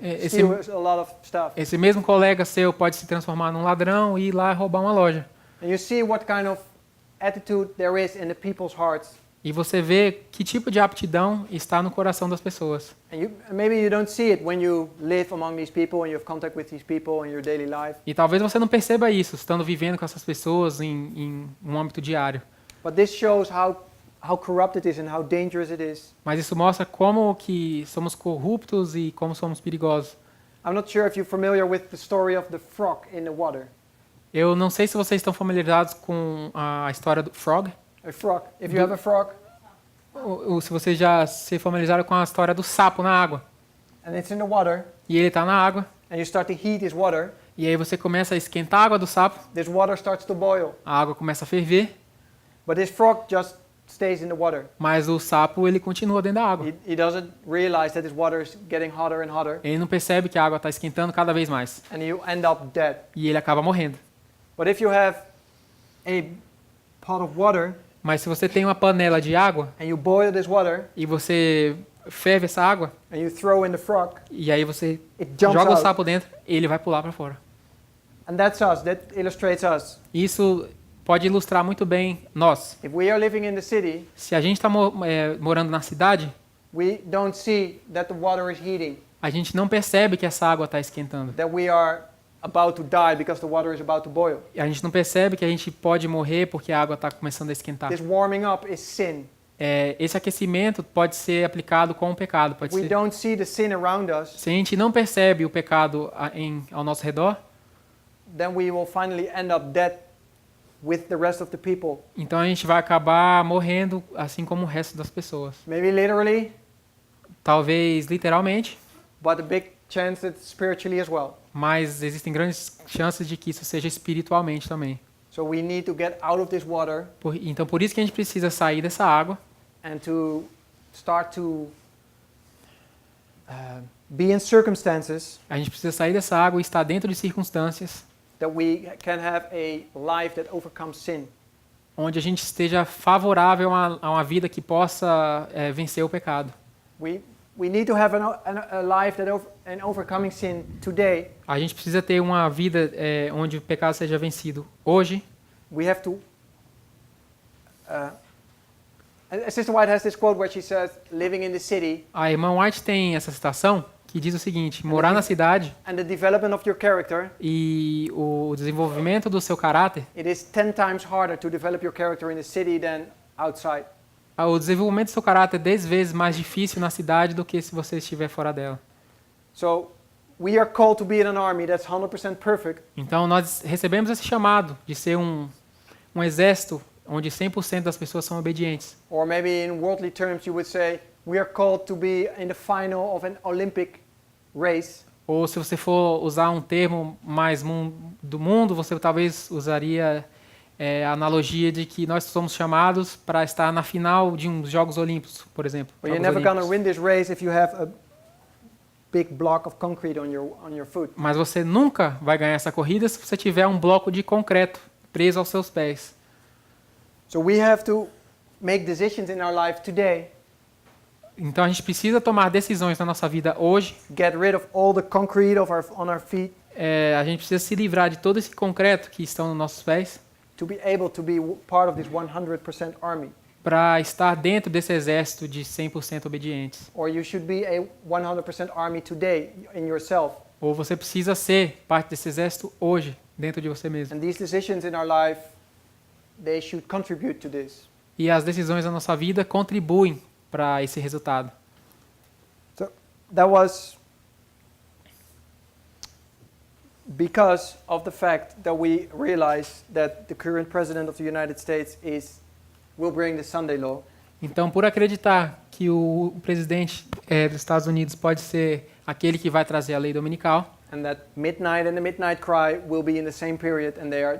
Esse, steal a lot of stuff. esse mesmo colega seu pode se transformar num ladrão e ir lá roubar uma loja. And you see what kind of attitude there is in the people's hearts. E você vê que tipo de aptidão está no coração das pessoas. And maybe you don't see it when you live among these people and you have contact with these people in your daily life. E talvez você não perceba isso, estando vivendo com essas pessoas em um âmbito diário. But this shows how corrupt it is and how dangerous it is. Mas isso mostra como que somos corruptos e como somos perigosos. I'm not sure if you're familiar with the story of the frog in the water. Eu não sei se vocês estão familiarizados com a história do frog, A frog. If you have a frog ou se vocês já se familiarizaram com a história do sapo na água. and it's in the water E ele está na água, and you start to heat this water, e aí você começa a esquentar a água do sapo, this water starts to boil. a água começa a ferver, But this frog just stays in the water. mas o sapo ele continua dentro da água. He doesn't realize that this water is getting hotter and hotter Ele não percebe que a água está esquentando cada vez mais, and you end up dead. e ele acaba morrendo. But if you have a pot of water Mas se você tem uma panela de água, and you boil this water e você ferve essa água, and you throw in the frog, e aí você it jumps joga o out. sapo dentro, ele vai pular para fora. And that's us. That illustrates us. Isso pode ilustrar muito bem nós. If we are living in the city, Se a gente está morando na cidade, we don't see that the water is heating, a gente não percebe que essa água está esquentando. that we are about to die because the water is about to boil. A gente não percebe que a gente pode morrer porque a água está começando a esquentar. This warming up is sin. Esse aquecimento pode ser aplicado com o pecado. Pode We ser. don't see the sin around us, Se a gente não percebe o pecado ao nosso redor, then we will finally end up dead with the rest of the people. então a gente vai acabar morrendo assim como o resto das pessoas. Maybe literally, Talvez literalmente, but a big chance that spiritually as well. mas existem grandes chances de que isso seja espiritualmente também. So we need to get out of this water Então por isso que a gente precisa sair dessa água and to start to be in circumstances A gente precisa sair dessa água e estar dentro de circunstâncias that we can have a life that overcomes sin. onde a gente esteja favorável a uma vida que possa vencer o pecado. We need to have a life that overcoming sin today. A gente precisa ter uma vida onde o pecado seja vencido hoje. We have to. And Sister White has this quote where she says, "Living in the city A irmã White tem essa citação que diz o seguinte: morar na cidade and the development of your character, e o desenvolvimento do seu caráter, it is 10 times harder to develop your character in the city than outside." o desenvolvimento do seu caráter é 10 vezes mais difícil na cidade do que se você estiver fora dela. So, we are called to be in an army that's 100% perfect, Então nós recebemos esse chamado de ser um exército onde 100% das pessoas são obedientes. or maybe in worldly terms you would say, we are called to be in the final of an Olympic race. Ou se você for usar um termo mais do mundo, você talvez usaria a analogia de que nós somos chamados para estar na final de uns Jogos Olímpicos, por exemplo. But you're Jogos never going to Olímpicos. win this race if you have a big block of concrete on your foot. Mas você nunca vai ganhar essa corrida se você tiver um bloco de concreto preso aos seus pés. So we have to make decisions in our life today. Então a gente precisa tomar decisões na nossa vida hoje. Get rid of all the concrete on our feet A gente precisa se livrar de todo esse concreto que estão nos nossos pés to be able to be part of this 100% army. para estar dentro desse exército de 100% obedientes. Or you should be a 100% army today in yourself. Ou você precisa ser parte desse exército hoje, dentro de você mesmo. And these decisions in our life, they should contribute to this. E as decisões da nossa vida contribuem para esse resultado. So that was because of the fact that we realize that the current president of the United States will bring the Sunday law. Então, por acreditar que o presidente dos Estados Unidos pode ser aquele que vai trazer a lei dominical, and that midnight and the midnight cry will be in the same period and they are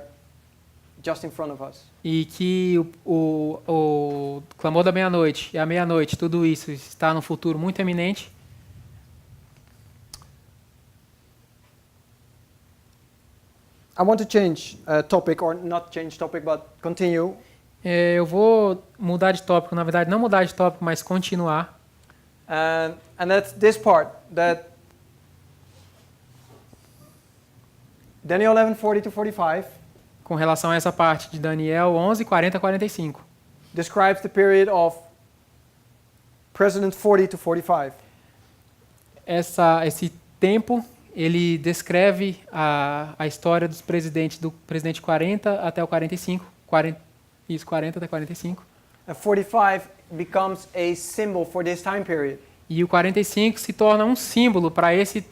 just in front of us. e que o clamor da meia-noite e a meia-noite, tudo isso está no futuro muito eminente, I want to change topic, or not change topic, but continue. eu vou mudar de tópico, na verdade, não mudar de tópico, mas continuar. And that's this part, that Daniel 11:40-45 Com relação a essa parte de Daniel 11, 40 a 45. describes the period of President 40-45. Esse tempo, ele descreve a história dos presidentes, do presidente 40 até o 45. 40 até 45. And 45 becomes a symbol for this time period. E o 45 se torna um símbolo para esse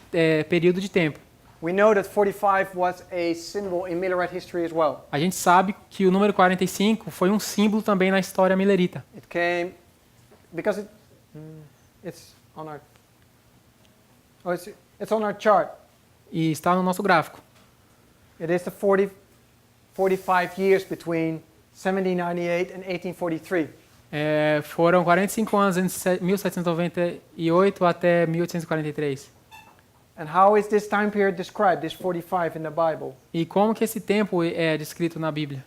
período de tempo. We know that 45 was a symbol in Millerite history as well. A gente sabe que o número 45 foi um símbolo também na história milerita. It came because it's on our it's on our chart. E está no nosso gráfico. It is the 45 years between 1798 and 1843. Foram 45 anos entre 1798 até 1843. And how is this time period described, this 45 in the Bible? E como que esse tempo é descrito na Bíblia?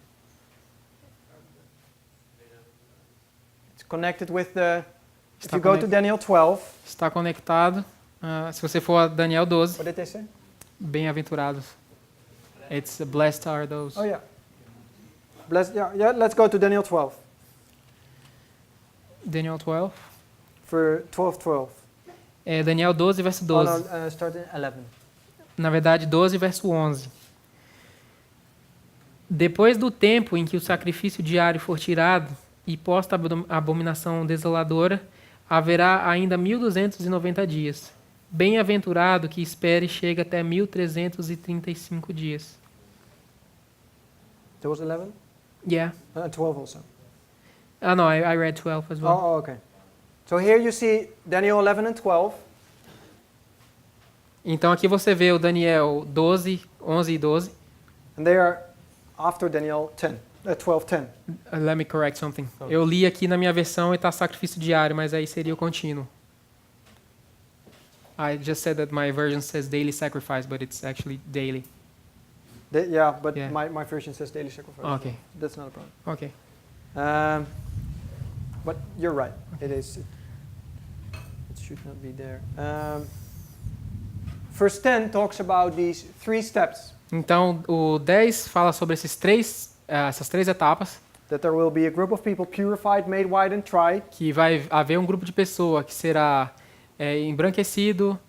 It's connected with the if Está you go to Daniel 12, Está conectado. Se você for a Daniel 12, what did they say? bem-aventurados. It's blessed are those. Oh yeah. Yeah, let's go to Daniel 12 Daniel 12. for 12:12. Daniel 12, verso Oh, 12. no, start at 11. Na verdade, 12, verso 11. Depois do tempo em que o sacrifício diário for tirado e posta a abominação desoladora, haverá ainda 1290 dias. Bem-aventurado que espere e chega até 1335 dias. There was 11? Yeah. 12 also. No, I read 12 as well. Oh, okay. So here you see Daniel 11 and 12. Então aqui você vê o Daniel 12, 11 e 12. And they are after Daniel 12:10. Let me correct something. Eu li aqui na minha versão e está sacrifício diário, mas aí seria o contínuo. I just said that my version says daily sacrifice, but it's actually daily. Yeah, but Yeah. My version says daily sacrifice. Okay. That's not a problem. Ok. But you're right. It is. It should not be there. Verse 10 talks about these 3 steps. Então o 10 fala sobre essas três etapas, That there will be a group of people purified, made white, and tried. que vai haver um grupo de pessoa que será embranquecido,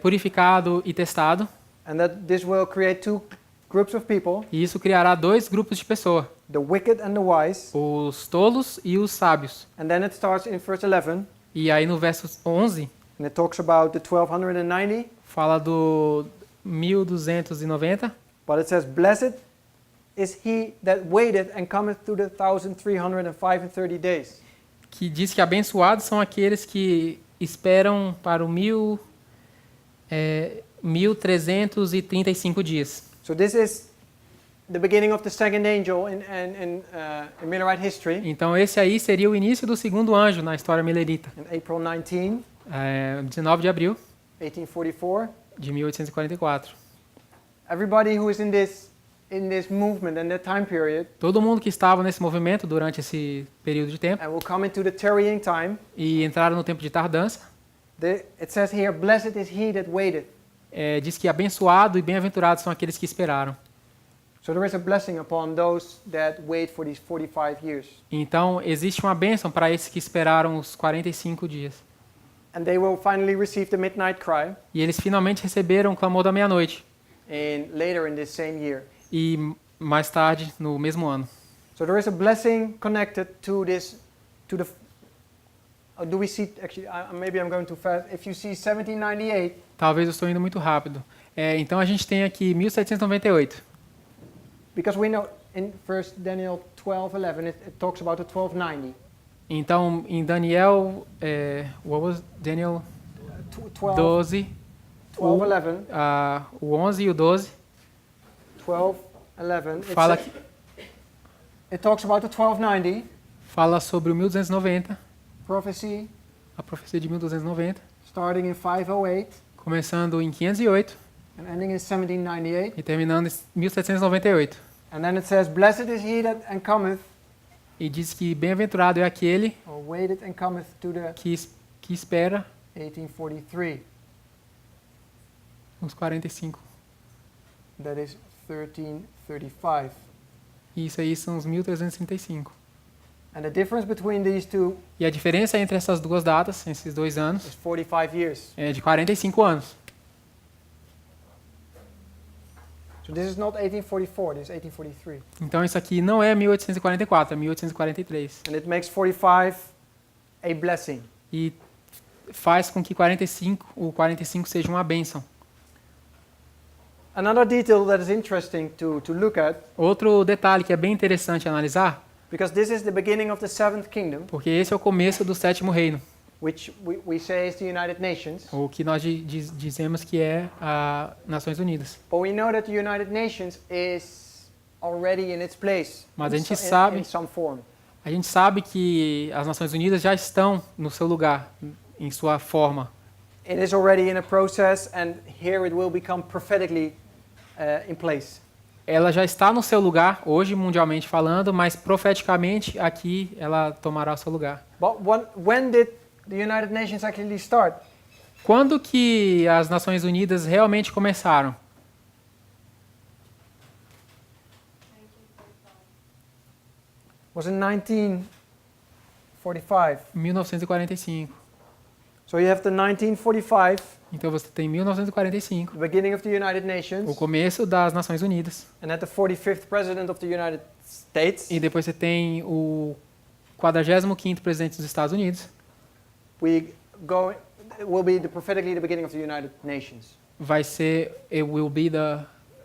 purificado e testado. And that this will create 2 groups of people, E isso criará 2 grupos de pessoa, the wicked and the wise. os tolos e os sábios. And then it starts in verse 11, E aí no verso 11 and it talks about the 1290. fala do 1290, But it says, "Blessed is he that waited and cometh to the 1335 days." que diz que abençoados são aqueles que esperam para o 1335 dias. So this is the beginning of the second angel in Millerite history. Então esse aí seria o início do segundo anjo na história milerita. In April 19, 19 de abril 1844. de 1844. Everybody who is in this movement and that time period Todo mundo que estava nesse movimento durante esse período de tempo and will come into the tarrying time. e entraram no tempo de tardança, It says here, "Blessed is he that waited." diz que abençoado e bem-aventurados são aqueles que esperaram. So there is a blessing upon those that wait for these 45 years. Então existe uma bênção para esses que esperaram os 45 dias. And they will finally receive the midnight cry E eles finalmente receberam o clamor da meia-noite. later in this same year. E mais tarde, no mesmo ano. So there is a blessing connected to this, do we see, actually, maybe I'm going too fast. If you see 1798, Talvez eu estou indo muito rápido. Então a gente tem aqui 1798. because we know in 1 Daniel 12:11, it talks about the 1290. Então, em Daniel, what was Daniel 12, 12, 11, o 11 e o 12, 12, 11. fala, It talks about the 1290 fala sobre o 1290, prophecy a profecia de 1290, starting in 508 começando em 508 and ending in 1798. e terminando em 1798. And then it says, "Blessed is he that and cometh, E diz que bem-aventurado é aquele or waited and cometh to the que espera 1843." os 45. That is 1335. E isso aí são os 1335. And the difference between these two E a diferença entre essas duas datas, esses 2 anos, is 45 years. é de 45 anos. So this is not 1844, this is 1843. Então isso aqui não é 1844, é 1843. And it makes 45 a blessing. E faz com que o 45 seja uma bênção. Another detail that is interesting to look at, Outro detalhe que é bem interessante analisar, because this is the beginning of the seventh kingdom, porque esse é o começo do 7º reino, which we say is the United Nations. o que nós dizemos que é a Nações Unidas. But we know that the United Nations is already in its place Mas a gente in sabe, some form. a gente sabe que as Nações Unidas já estão no seu lugar, em sua forma. It is already in a process, and here it will become prophetically in place. Ela já está no seu lugar, hoje mundialmente falando, mas profeticamente aqui ela tomará o seu lugar. But when did the United Nations actually start? Quando que as Nações Unidas realmente começaram? Was in 1945. 1945. So you have the 1945, Então você tem 1945, the beginning of the United o Nations, começo das Nações Unidas. and at the 45th president of the United States, E depois você tem o 45º presidente dos Estados Unidos. it will be prophetically the beginning of the United Nations. Vai ser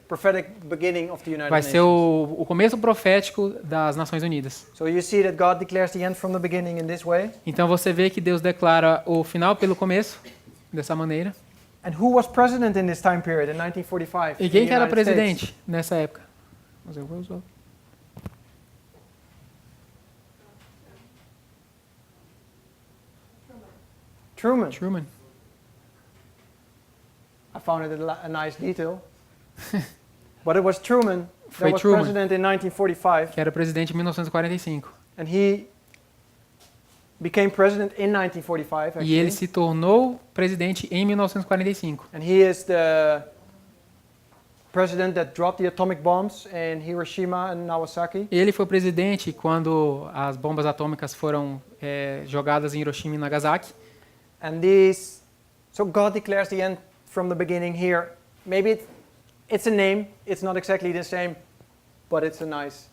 Prophetic beginning of the United vai Nations. ser o começo profético das Nações Unidas. So you see that God declares the end from the beginning in this way. Então você vê que Deus declara o final pelo começo, dessa maneira. And who was president in this time period, in 1945? E in quem the que era United States? presidente nessa época? Roosevelt. Truman. Truman. I found it a nice detail. But it was Truman Foi that was Truman. president in 1945, Que era presidente em 1945. and he became president in 1945, E ele actually. se tornou presidente em 1945. And he is the president that dropped the atomic bombs in Hiroshima and Nagasaki. Ele foi presidente quando as bombas atômicas foram jogadas em Hiroshima e Nagasaki. And so God declares the end from the beginning here. Maybe it's a name, it's not exactly the same, but it's a nice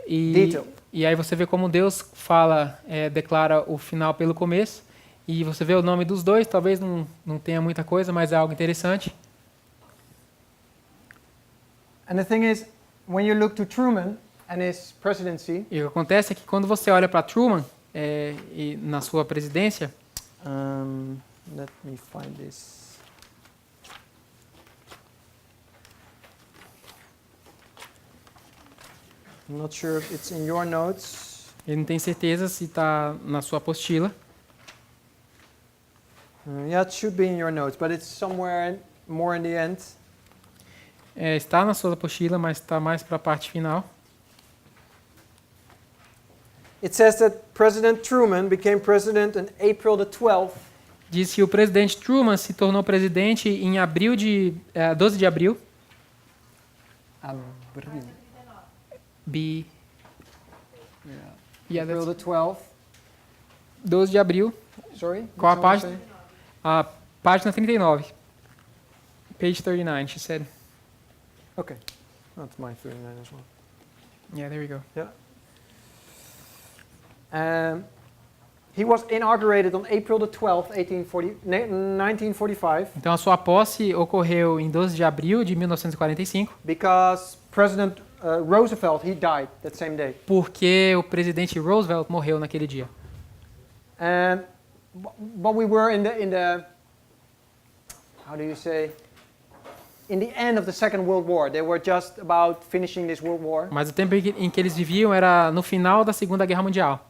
detail. E aí você vê como Deus fala, declara o final pelo começo. E você vê o nome dos dois, talvez não tenha muita coisa, mas é algo interessante. And the thing is, when you look to Truman and his presidency, E o que acontece é que quando você olha para Truman e na sua presidência, let me find this. I'm not sure if it's in your notes. ele não tem certeza se está na sua apostila. Yeah, it should be in your notes, but it's somewhere more in the end. Está na sua apostila, mas está mais para a parte final. It says that President Truman became president on April the 12th, Diz que o presidente Truman se tornou presidente em 12 de abril. Yeah, April that's the 12th. 12 de abril. Sorry? Qual a did someone página? say? A página 39. Page 39, she said. Okay. That's my 39 as well. Yeah, there we go. He was inaugurated on April the 12th, 1945, Então a sua posse ocorreu em 12 de abril de 1945, because President Roosevelt, he died that same day. porque o presidente Roosevelt morreu naquele dia. And but we were in the how do you say, in the end of the Second World War. They were just about finishing this World War. Mas o tempo em que eles viviam era no final da Segunda Guerra Mundial.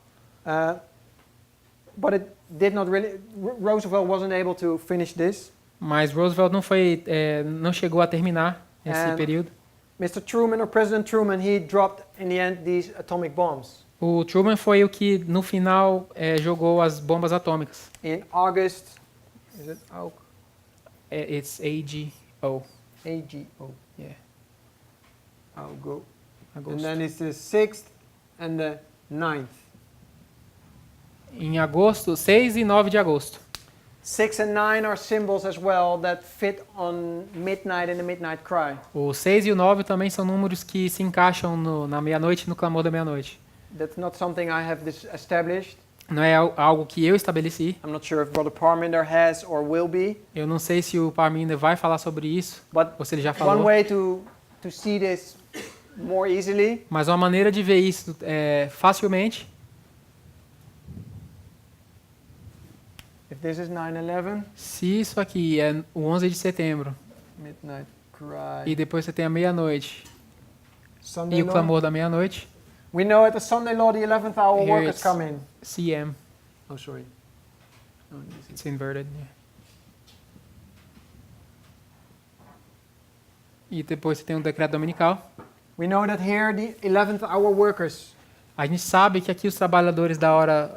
But it did not really. Roosevelt wasn't able to finish this. Mas Roosevelt não chegou a terminar esse período. Mr. Truman, or President Truman, he dropped in the end these atomic bombs. O Truman foi o que no final jogou as bombas atômicas. In August, is it AUG? It's AGO. AGO. Yeah. AUGO. Agosto. And then it's the 6th and the 9th. Em agosto, 6 e 9 de agosto. 6 and 9 are symbols as well that fit on midnight and the midnight cry. O 6 e o 9 também são números que se encaixam na meia-noite e no clamor da meia-noite. That's not something I have established. Não é algo que eu estabeleci. I'm not sure if Brother Parminder has or will be. Eu não sei se o Parminder vai falar sobre isso, But ou se ele já one falou. way to see this more easily Mas uma maneira de ver isso facilmente, if this is 9/11, se isso aqui é o 11 de setembro, midnight cry, e depois você tem a meia-noite Sunday e o law. clamor da meia-noite, We know at the Sunday law the 11th hour Here workers it's- come in. CM, Oh, sorry. Oh, this is- it's inverted. Yeah. E depois você tem o decreto dominical. We know that here the 11th hour workers, A gente sabe que aqui os trabalhadores da hora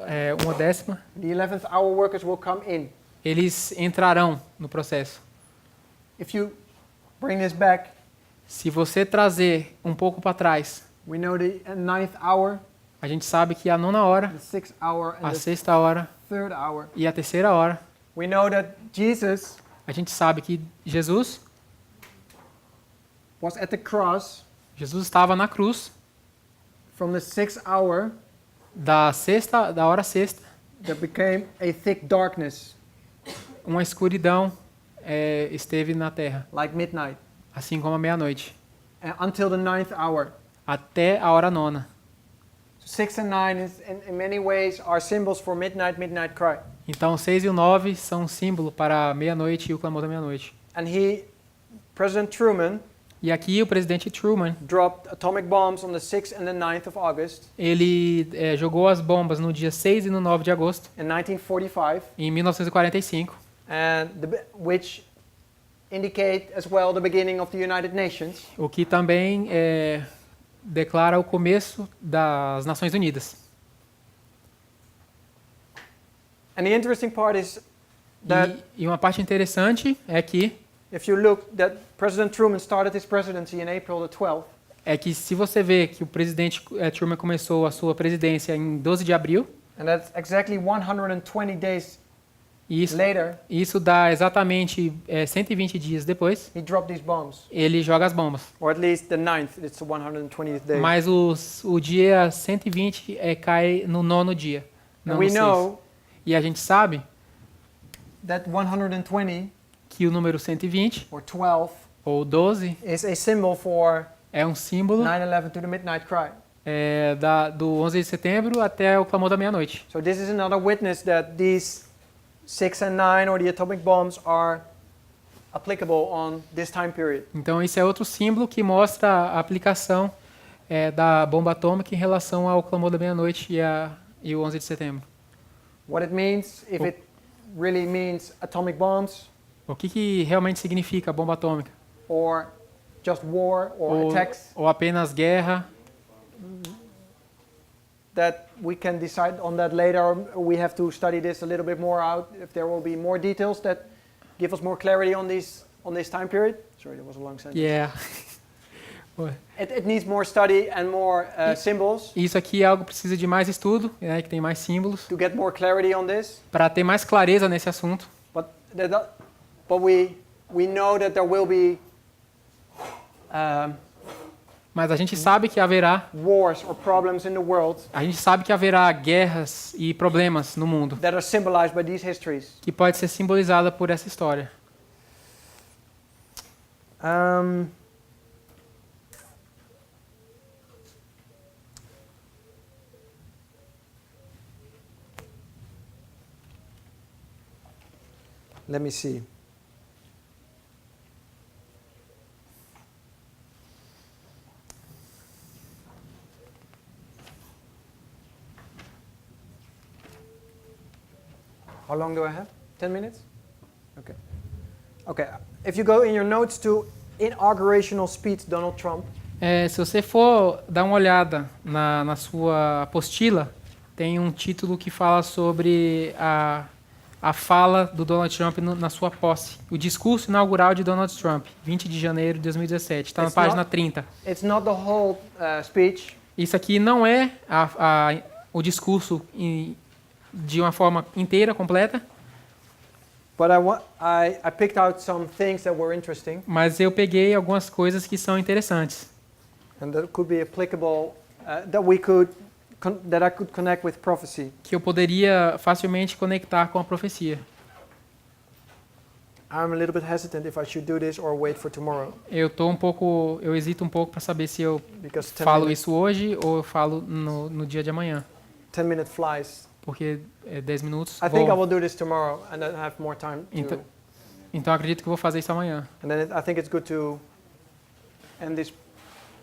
1/10, the 11th hour workers will come in. eles entrarão no processo. If you bring this back, Se você trazer um pouco para trás, we know the 9th hour, a gente sabe que a 9ª hora, the 6th hour, and a the 6ª hora 3rd hour. e a 3ª hora, We know that Jesus a gente sabe que Jesus was at the cross estava na cruz from the 6th hour da hora sexta, that became a thick darkness, uma escuridão esteve na terra, like midnight, assim como a meia-noite, until the 9th hour. até a hora 9ª. 6 and 9 is, in many ways are symbols for midnight cry. Então, o 6 e o 9 são um símbolo para a meia-noite e o clamor da meia-noite. And President Truman, E aqui o presidente Truman, dropped atomic bombs on the 6th and the 9th of August ele jogou as bombas no dia 6 e no 9 de agosto, in 1945, em 1945, which indicate as well the beginning of the United Nations. o que também declara o começo das Nações Unidas. And the interesting part is that E uma parte interessante é que if you look that President Truman started his presidency in April the 12th, se você vê que o presidente Truman começou a sua presidência em 12 de abril, and that's exactly 120 days e later, isso dá exatamente 120 dias depois, he dropped these bombs. ele joga as bombas. Or at least the 9th, it's the 120th day. Mas o dia 120 cai no 9º dia, And não we no 6. know E a gente sabe that 120 que o número 120, or 12 ou 12, is a symbol for é um símbolo 9/11 to the midnight cry. do 11 de setembro até o clamor da meia-noite. So this is another witness that these 6 and 9 or the atomic bombs are applicable on this time period. Então, esse é outro símbolo que mostra a aplicação da bomba atômica em relação ao clamor da meia-noite e o 11 de setembro. What it means, if it really means atomic bombs O que realmente significa a bomba atômica? or just war or attacks, Ou apenas guerra? that we can decide on that later. We have to study this a little bit more out if there will be more details that give us more clarity on this time period. Sorry, that was a long sentence. Yeah. It needs more study and more symbols Isso aqui é algo que precisa de mais estudo, né, que tem mais símbolos, to get more clarity on this. para ter mais clareza nesse assunto. But we know that there will be Mas a gente sabe que haverá wars or problems in the world guerras e problemas no mundo, that are symbolized by these histories. que pode ser simbolizada por essa história. Let me see. How long do I have? 10 minutes? Okay. Okay. If you go in your notes to inaugurational speech Donald Trump, Se você for dar uma olhada na sua apostila, tem um título que fala sobre a fala do Donald Trump na sua posse. O discurso inaugural de Donald Trump, 20 de janeiro de 2017. Está na It's página not- 30. it's not the whole speech. Isso aqui não é o discurso de uma forma inteira, completa, But I picked out some things that were interesting mas eu peguei algumas coisas que são interessantes. and that could be applicable, that I could connect with prophecy. Que eu poderia facilmente conectar com a profecia. I'm a little bit hesitant if I should do this or wait for tomorrow Eu hesito um pouco para saber se eu because falo isso hoje ou eu falo no dia de amanhã, 10 minute flies. porque 10 minutos. I think I will do this tomorrow and then have more time to. Então acredito que eu vou fazer isso amanhã. And then I think it's good to end this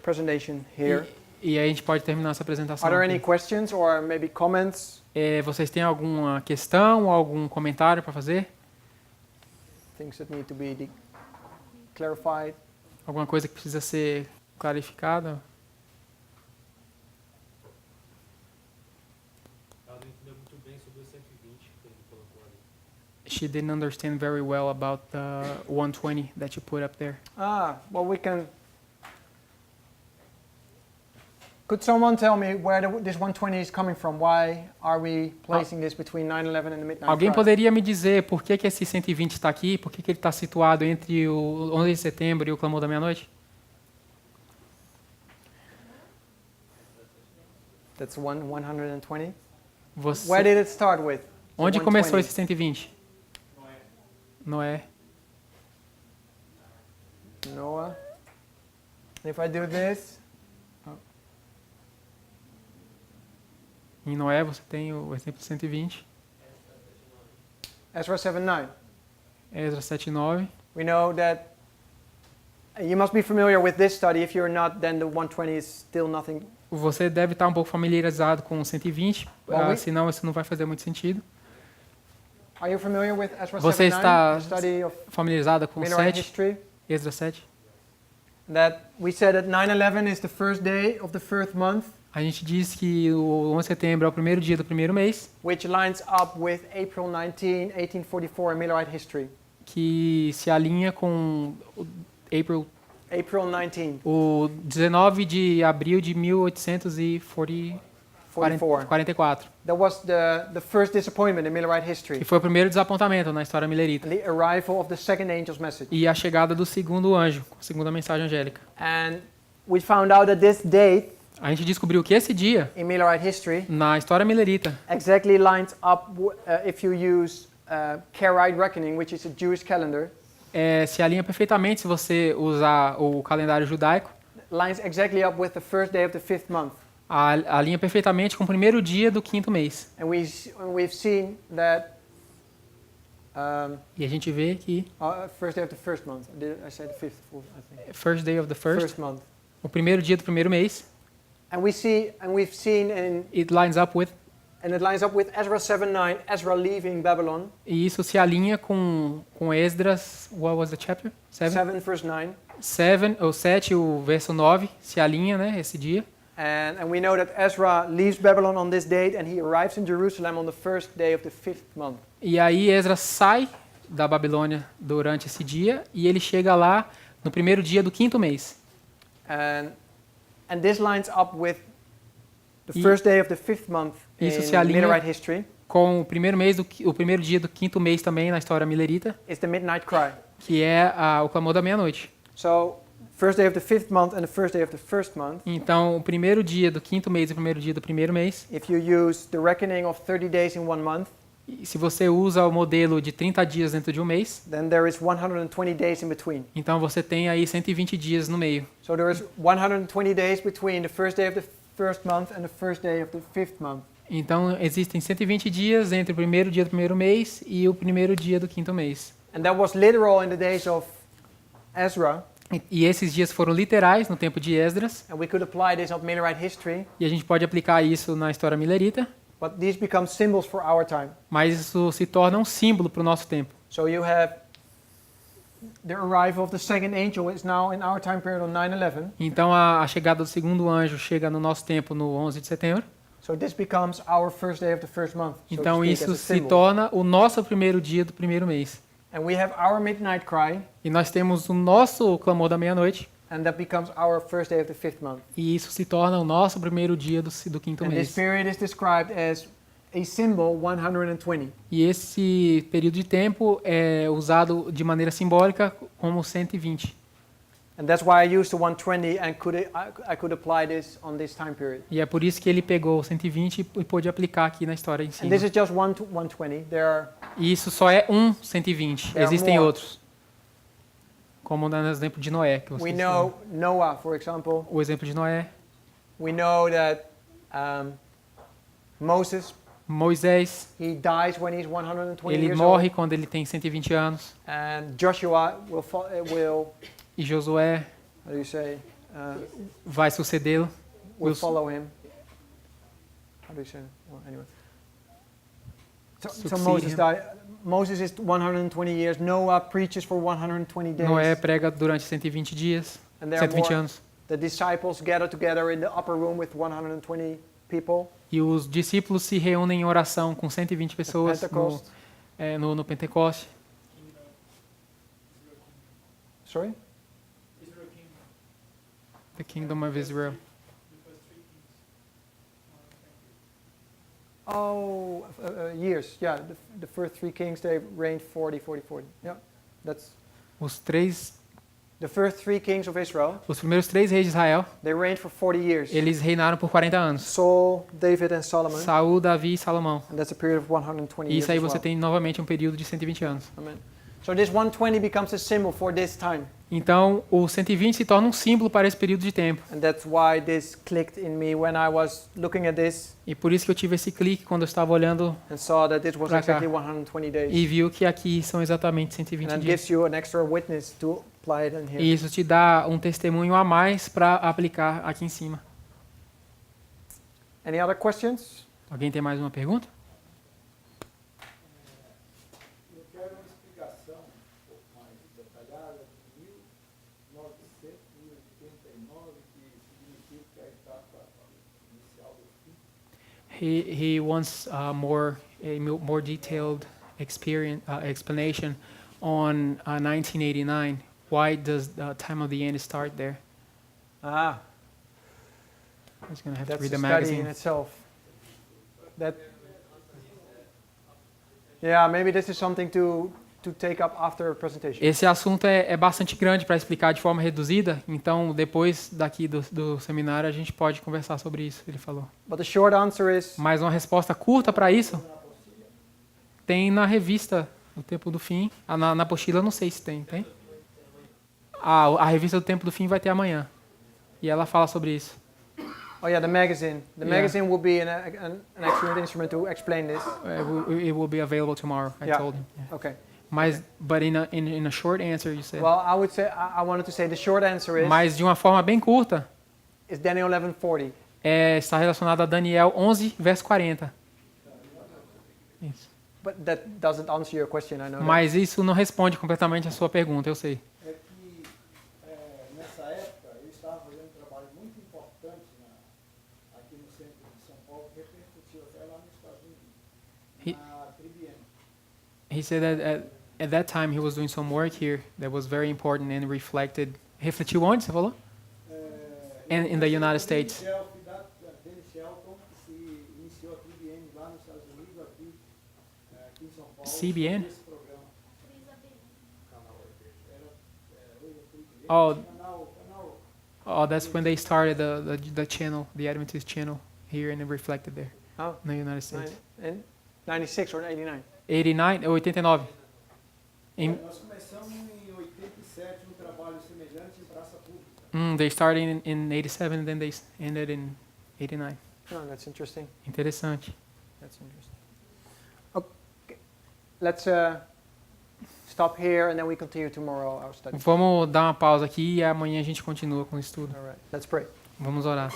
presentation here. E aí a gente pode terminar essa apresentação. Are there any aqui. questions or maybe comments? Vocês têm alguma questão ou algum comentário para fazer? Things that need to be clarified? Alguma coisa que precisa ser clarificada? Ela não entendeu muito bem sobre o 120 que ele colocou ali. She didn't understand very well about the 120 that you put up there. Well, we can. Could someone tell me where this 120 is coming from? Why are we placing this between 9/11 and the midnight Alguém cry? poderia me dizer por que esse 120 está aqui? Por que ele está situado entre o 11 de setembro e o clamor da meia-noite? That's 120. Você- Where did it start with? Onde 120. começou esse 120? Noé. Noah. If I do this, Em Noé você tem o exemplo 120. Ezra 7:9. Esdras 7:9. We know that you must be familiar with this study. If you're not, then the 120 is still nothing. Você deve estar um pouco familiarizado com o 120, Well, senão isso não vai fazer muito sentido. Are you familiar with Ezra Você 7:9? está The study of familiarizada com o Mennonite 7, history. Esdras 7? That we said that 9/11 is the first day of the first month, A gente diz que o 11 de setembro é o primeiro dia do primeiro mês, which lines up with April 19, 1844 in Mennonite history. que se alinha com April, April 19, o 19 de abril de 1844, That was the first disappointment in Millerite history. que foi o primeiro desapontamento na história milerita. And the arrival of the second angel's message. E a chegada do segundo anjo, a segunda mensagem angélica. And we found out that this date A gente descobriu que esse dia, in Millerite history na história milerita, exactly lines up if you use Karaite reckoning, which is a Jewish calendar, se alinha perfeitamente se você usar o calendário judaico, lines exactly up with the first day of the fifth month. alinha perfeitamente com o primeiro dia do quinto mês. And we've seen that E a gente vê que first day of the first month. I said the fifth, I think. first day of the first, month. o primeiro dia do primeiro mês, And we've seen it lines up with, and it lines up with Ezra 7:9, Ezra leaving Babylon, e isso se alinha com Esdras, what was the chapter? 7? 7 verse 9. 7, ou 7, o verso 9, se alinha, né, esse dia. And we know that Ezra leaves Babylon on this date and he arrives in Jerusalem on the first day of the fifth month. E aí Esdras sai da Babilônia durante esse dia e ele chega lá no primeiro dia do quinto mês. And this lines up with the E first day of the fifth month in isso se alinha Millerite history. Com o primeiro dia do quinto mês também na história milerita, It's the midnight cry. que é o clamor da meia-noite. So, first day of the fifth month and the first day of the first month. Então, o primeiro dia do quinto mês e o primeiro dia do primeiro mês, If you use the reckoning of 30 days in 1 month, e se você usa o modelo de 30 dias dentro de um mês, then there is 120 days in between. então você tem aí 120 dias no meio. So there is 120 days between the first day of the first month and the first day of the fifth month. Então, existem 120 dias entre o primeiro dia do primeiro mês e o primeiro dia do quinto mês. And that was literal in the days of Ezra. E esses dias foram literais no tempo de Esdras, And we could apply this on Millerite history. e a gente pode aplicar isso na história milerita, But these become symbols for our time. mas isso se torna um símbolo para o nosso tempo. So you have the arrival of the second angel is now in our time period on 9/11. Então, a chegada do segundo anjo chega no nosso tempo no 11 de setembro. So this becomes our first day of the first month. So to Então, speak, isso as a se symbol. torna o nosso primeiro dia do primeiro mês. And we have our midnight cry, E nós temos o nosso clamor da meia-noite, and that becomes our first day of the fifth month. e isso se torna o nosso primeiro dia do quinto And this mês. period is described as a symbol 120. E esse período de tempo é usado de maneira simbólica como 120. And that's why I used the 120 and I could apply this on this time period. E é por isso que ele pegou o 120 e pôde aplicar aqui na história em And cima. this is just 120. There are E isso só é um 120. There are Existem more. outros. Como no exemplo de Noé. Que we vocês know Noah, for example. o exemplo de Noé, We know that Moses, Moisés, he dies when he's 120 ele years morre old. quando ele tem 120 anos. And Joshua will E Josué how do you say, vai sucedê-lo. will Will- follow him. How do you say? Well, anyway. So Succeed Moses him. died. Moses is 120 years. Noah preaches for 120 days. Noé prega durante 120 dias, And there are 120 more. anos. The disciples gather together in the upper room with 120 people. E os discípulos se reúnem em oração com 120 pessoas Pentecost. no Pentecoste. Sorry? The Kingdom of Israel. Oh, years. Yeah, the first three kings, they reigned 40, 40, 40. Yeah, that's The first three kings of Israel. Os primeiros 3 reis de Israel, They reigned for 40 years. eles reinaram por 40 anos. Saul, David, and Solomon. Saul, Davi e Salomão. And that's a period of 120 E years isso aí as você well. tem novamente um período de 120 anos. Amen. So this 120 becomes a symbol for this time. Então, o 120 se torna um símbolo para esse período de tempo. And that's why this clicked in me when I was looking at this E por isso que eu tive esse clique quando eu estava olhando and saw that this was Pra cá. exactly 120 days. e viu que aqui são exatamente 120 And that dias. gives you an extra witness to apply it in here. E isso te dá um testemunho a mais para aplicar aqui em cima. Any other questions? Alguém tem mais uma pergunta? Eu quero uma explicação um pouco mais detalhada de 1989, que significa a etapa inicial do fim. He wants more detailed explanation on 1989. Why does the time of the end start there? Ah, I'm just gonna have to that's read a the study in magazine. itself. Yeah, maybe this is something to take up after a presentation. Esse assunto é bastante grande para explicar de forma reduzida, então depois daqui do seminário a gente pode conversar sobre isso, ele falou. But the short answer is Mas uma resposta curta para isso tem na revista O Tempo do Fim. Na apostila eu não sei se tem? A revista do Tempo do Fim vai ter amanhã. E ela fala sobre isso. oh yeah, the magazine. The Yeah. magazine will be an excellent instrument to explain this. It will be available tomorrow, I Yeah. told him. Yeah. Okay. But in a short answer, you said. Well, I would say I wanted to say the short answer is Mas de uma forma bem curta, Daniel 11:40. está relacionado a Daniel 11, verso 40. Isso. But that doesn't answer your question, I know. Mas isso não responde completamente a sua pergunta, eu sei. É que nessa época eu estava fazendo um trabalho muito importante aqui no centro de São Paulo, que repercutiu até lá nos Estados Unidos, na Tribiene. He said that at that time he was doing some work here that was very important and refletiu onde, você falou? In the United States. Dennis Shelton, que se iniciou a Tribiene lá nos Estados Unidos, aqui em São Paulo. CBN? Esse programa. Oh, Canal oh, that's when they started the channel, the Adventist channel here, and it reflected there Oh, in the United States. in 96 or 89? 89 ou 89? Nós começamos em 87 um trabalho semelhante em praça pública. They started in 87 and then they ended in 89. Oh, that's interesting. Interessante. That's interesting. Okay, let's stop here and then we continue tomorrow our study. Vamos dar uma pausa aqui e amanhã a gente continua com o estudo. All right, let's pray. Vamos orar.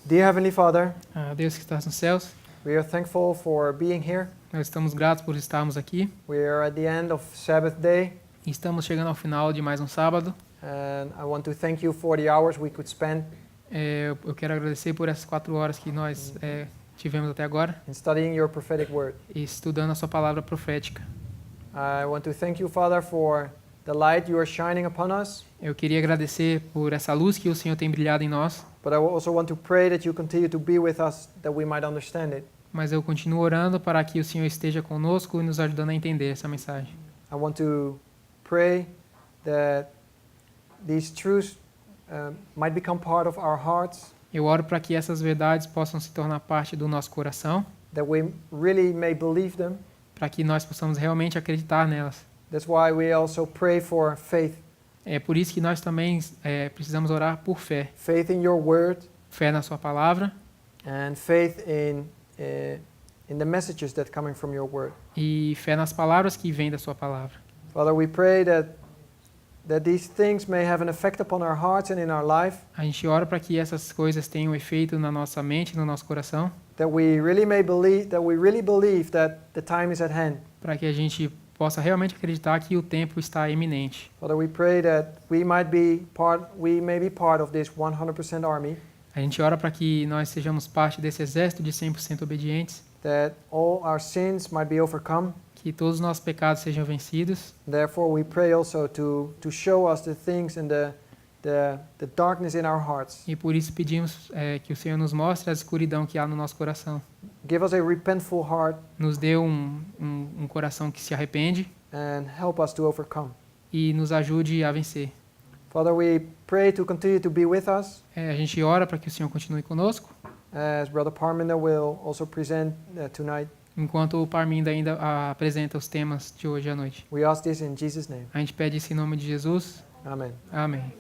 Dear Heavenly Father, Deus que estás nos céus, we are thankful for being here. nós estamos gratos por estarmos aqui. We are at the end of Sabbath day, E estamos chegando ao final de mais um sábado. and I want to thank you for the hours we could spend Eu quero agradecer por essas 4 horas que nós tivemos até agora, in studying your prophetic word. e estudando a sua palavra profética. I want to thank you, Father, for the light you are shining upon us, Eu queria agradecer por essa luz que o Senhor tem brilhado em nós, but I also want to pray that you continue to be with us that we might understand it. mas eu continuo orando para que o Senhor esteja conosco e nos ajudando a entender essa mensagem. I want to pray that these truths might become part of our hearts, Eu oro para que essas verdades possam se tornar parte do nosso coração, that we really may believe them. para que nós possamos realmente acreditar nelas. That's why we also pray for faith. É por isso que nós também precisamos orar por fé. Faith in your word Fé na sua palavra and faith in the messages that coming from your word. e fé nas palavras que vêm da sua palavra. Father, we pray that these things may have an effect upon our hearts and in our life, A gente ora para que essas coisas tenham efeito na nossa mente, no nosso coração, that we really believe that the time is at hand. para que a gente possa realmente acreditar que o tempo está iminente. Father, we pray that we may be part of this 100% army, A gente ora para que nós sejamos parte desse exército de 100% obedientes, that all our sins might be overcome. que todos os nossos pecados sejam vencidos. Therefore, we pray also to show us the things and the darkness in our hearts. E por isso pedimos que o Senhor nos mostre a escuridão que há no nosso coração. Give us a repentful heart Nos dê um coração que se arrepende and help us to overcome. e nos ajude a vencer. Father, we pray to continue to be with us, A gente ora para que o Senhor continue conosco, as Brother Parminder will also present tonight. enquanto o Parminda ainda apresenta os temas de hoje à noite. We ask this in Jesus' name. A gente pede isso em nome de Jesus. Amen. Amém.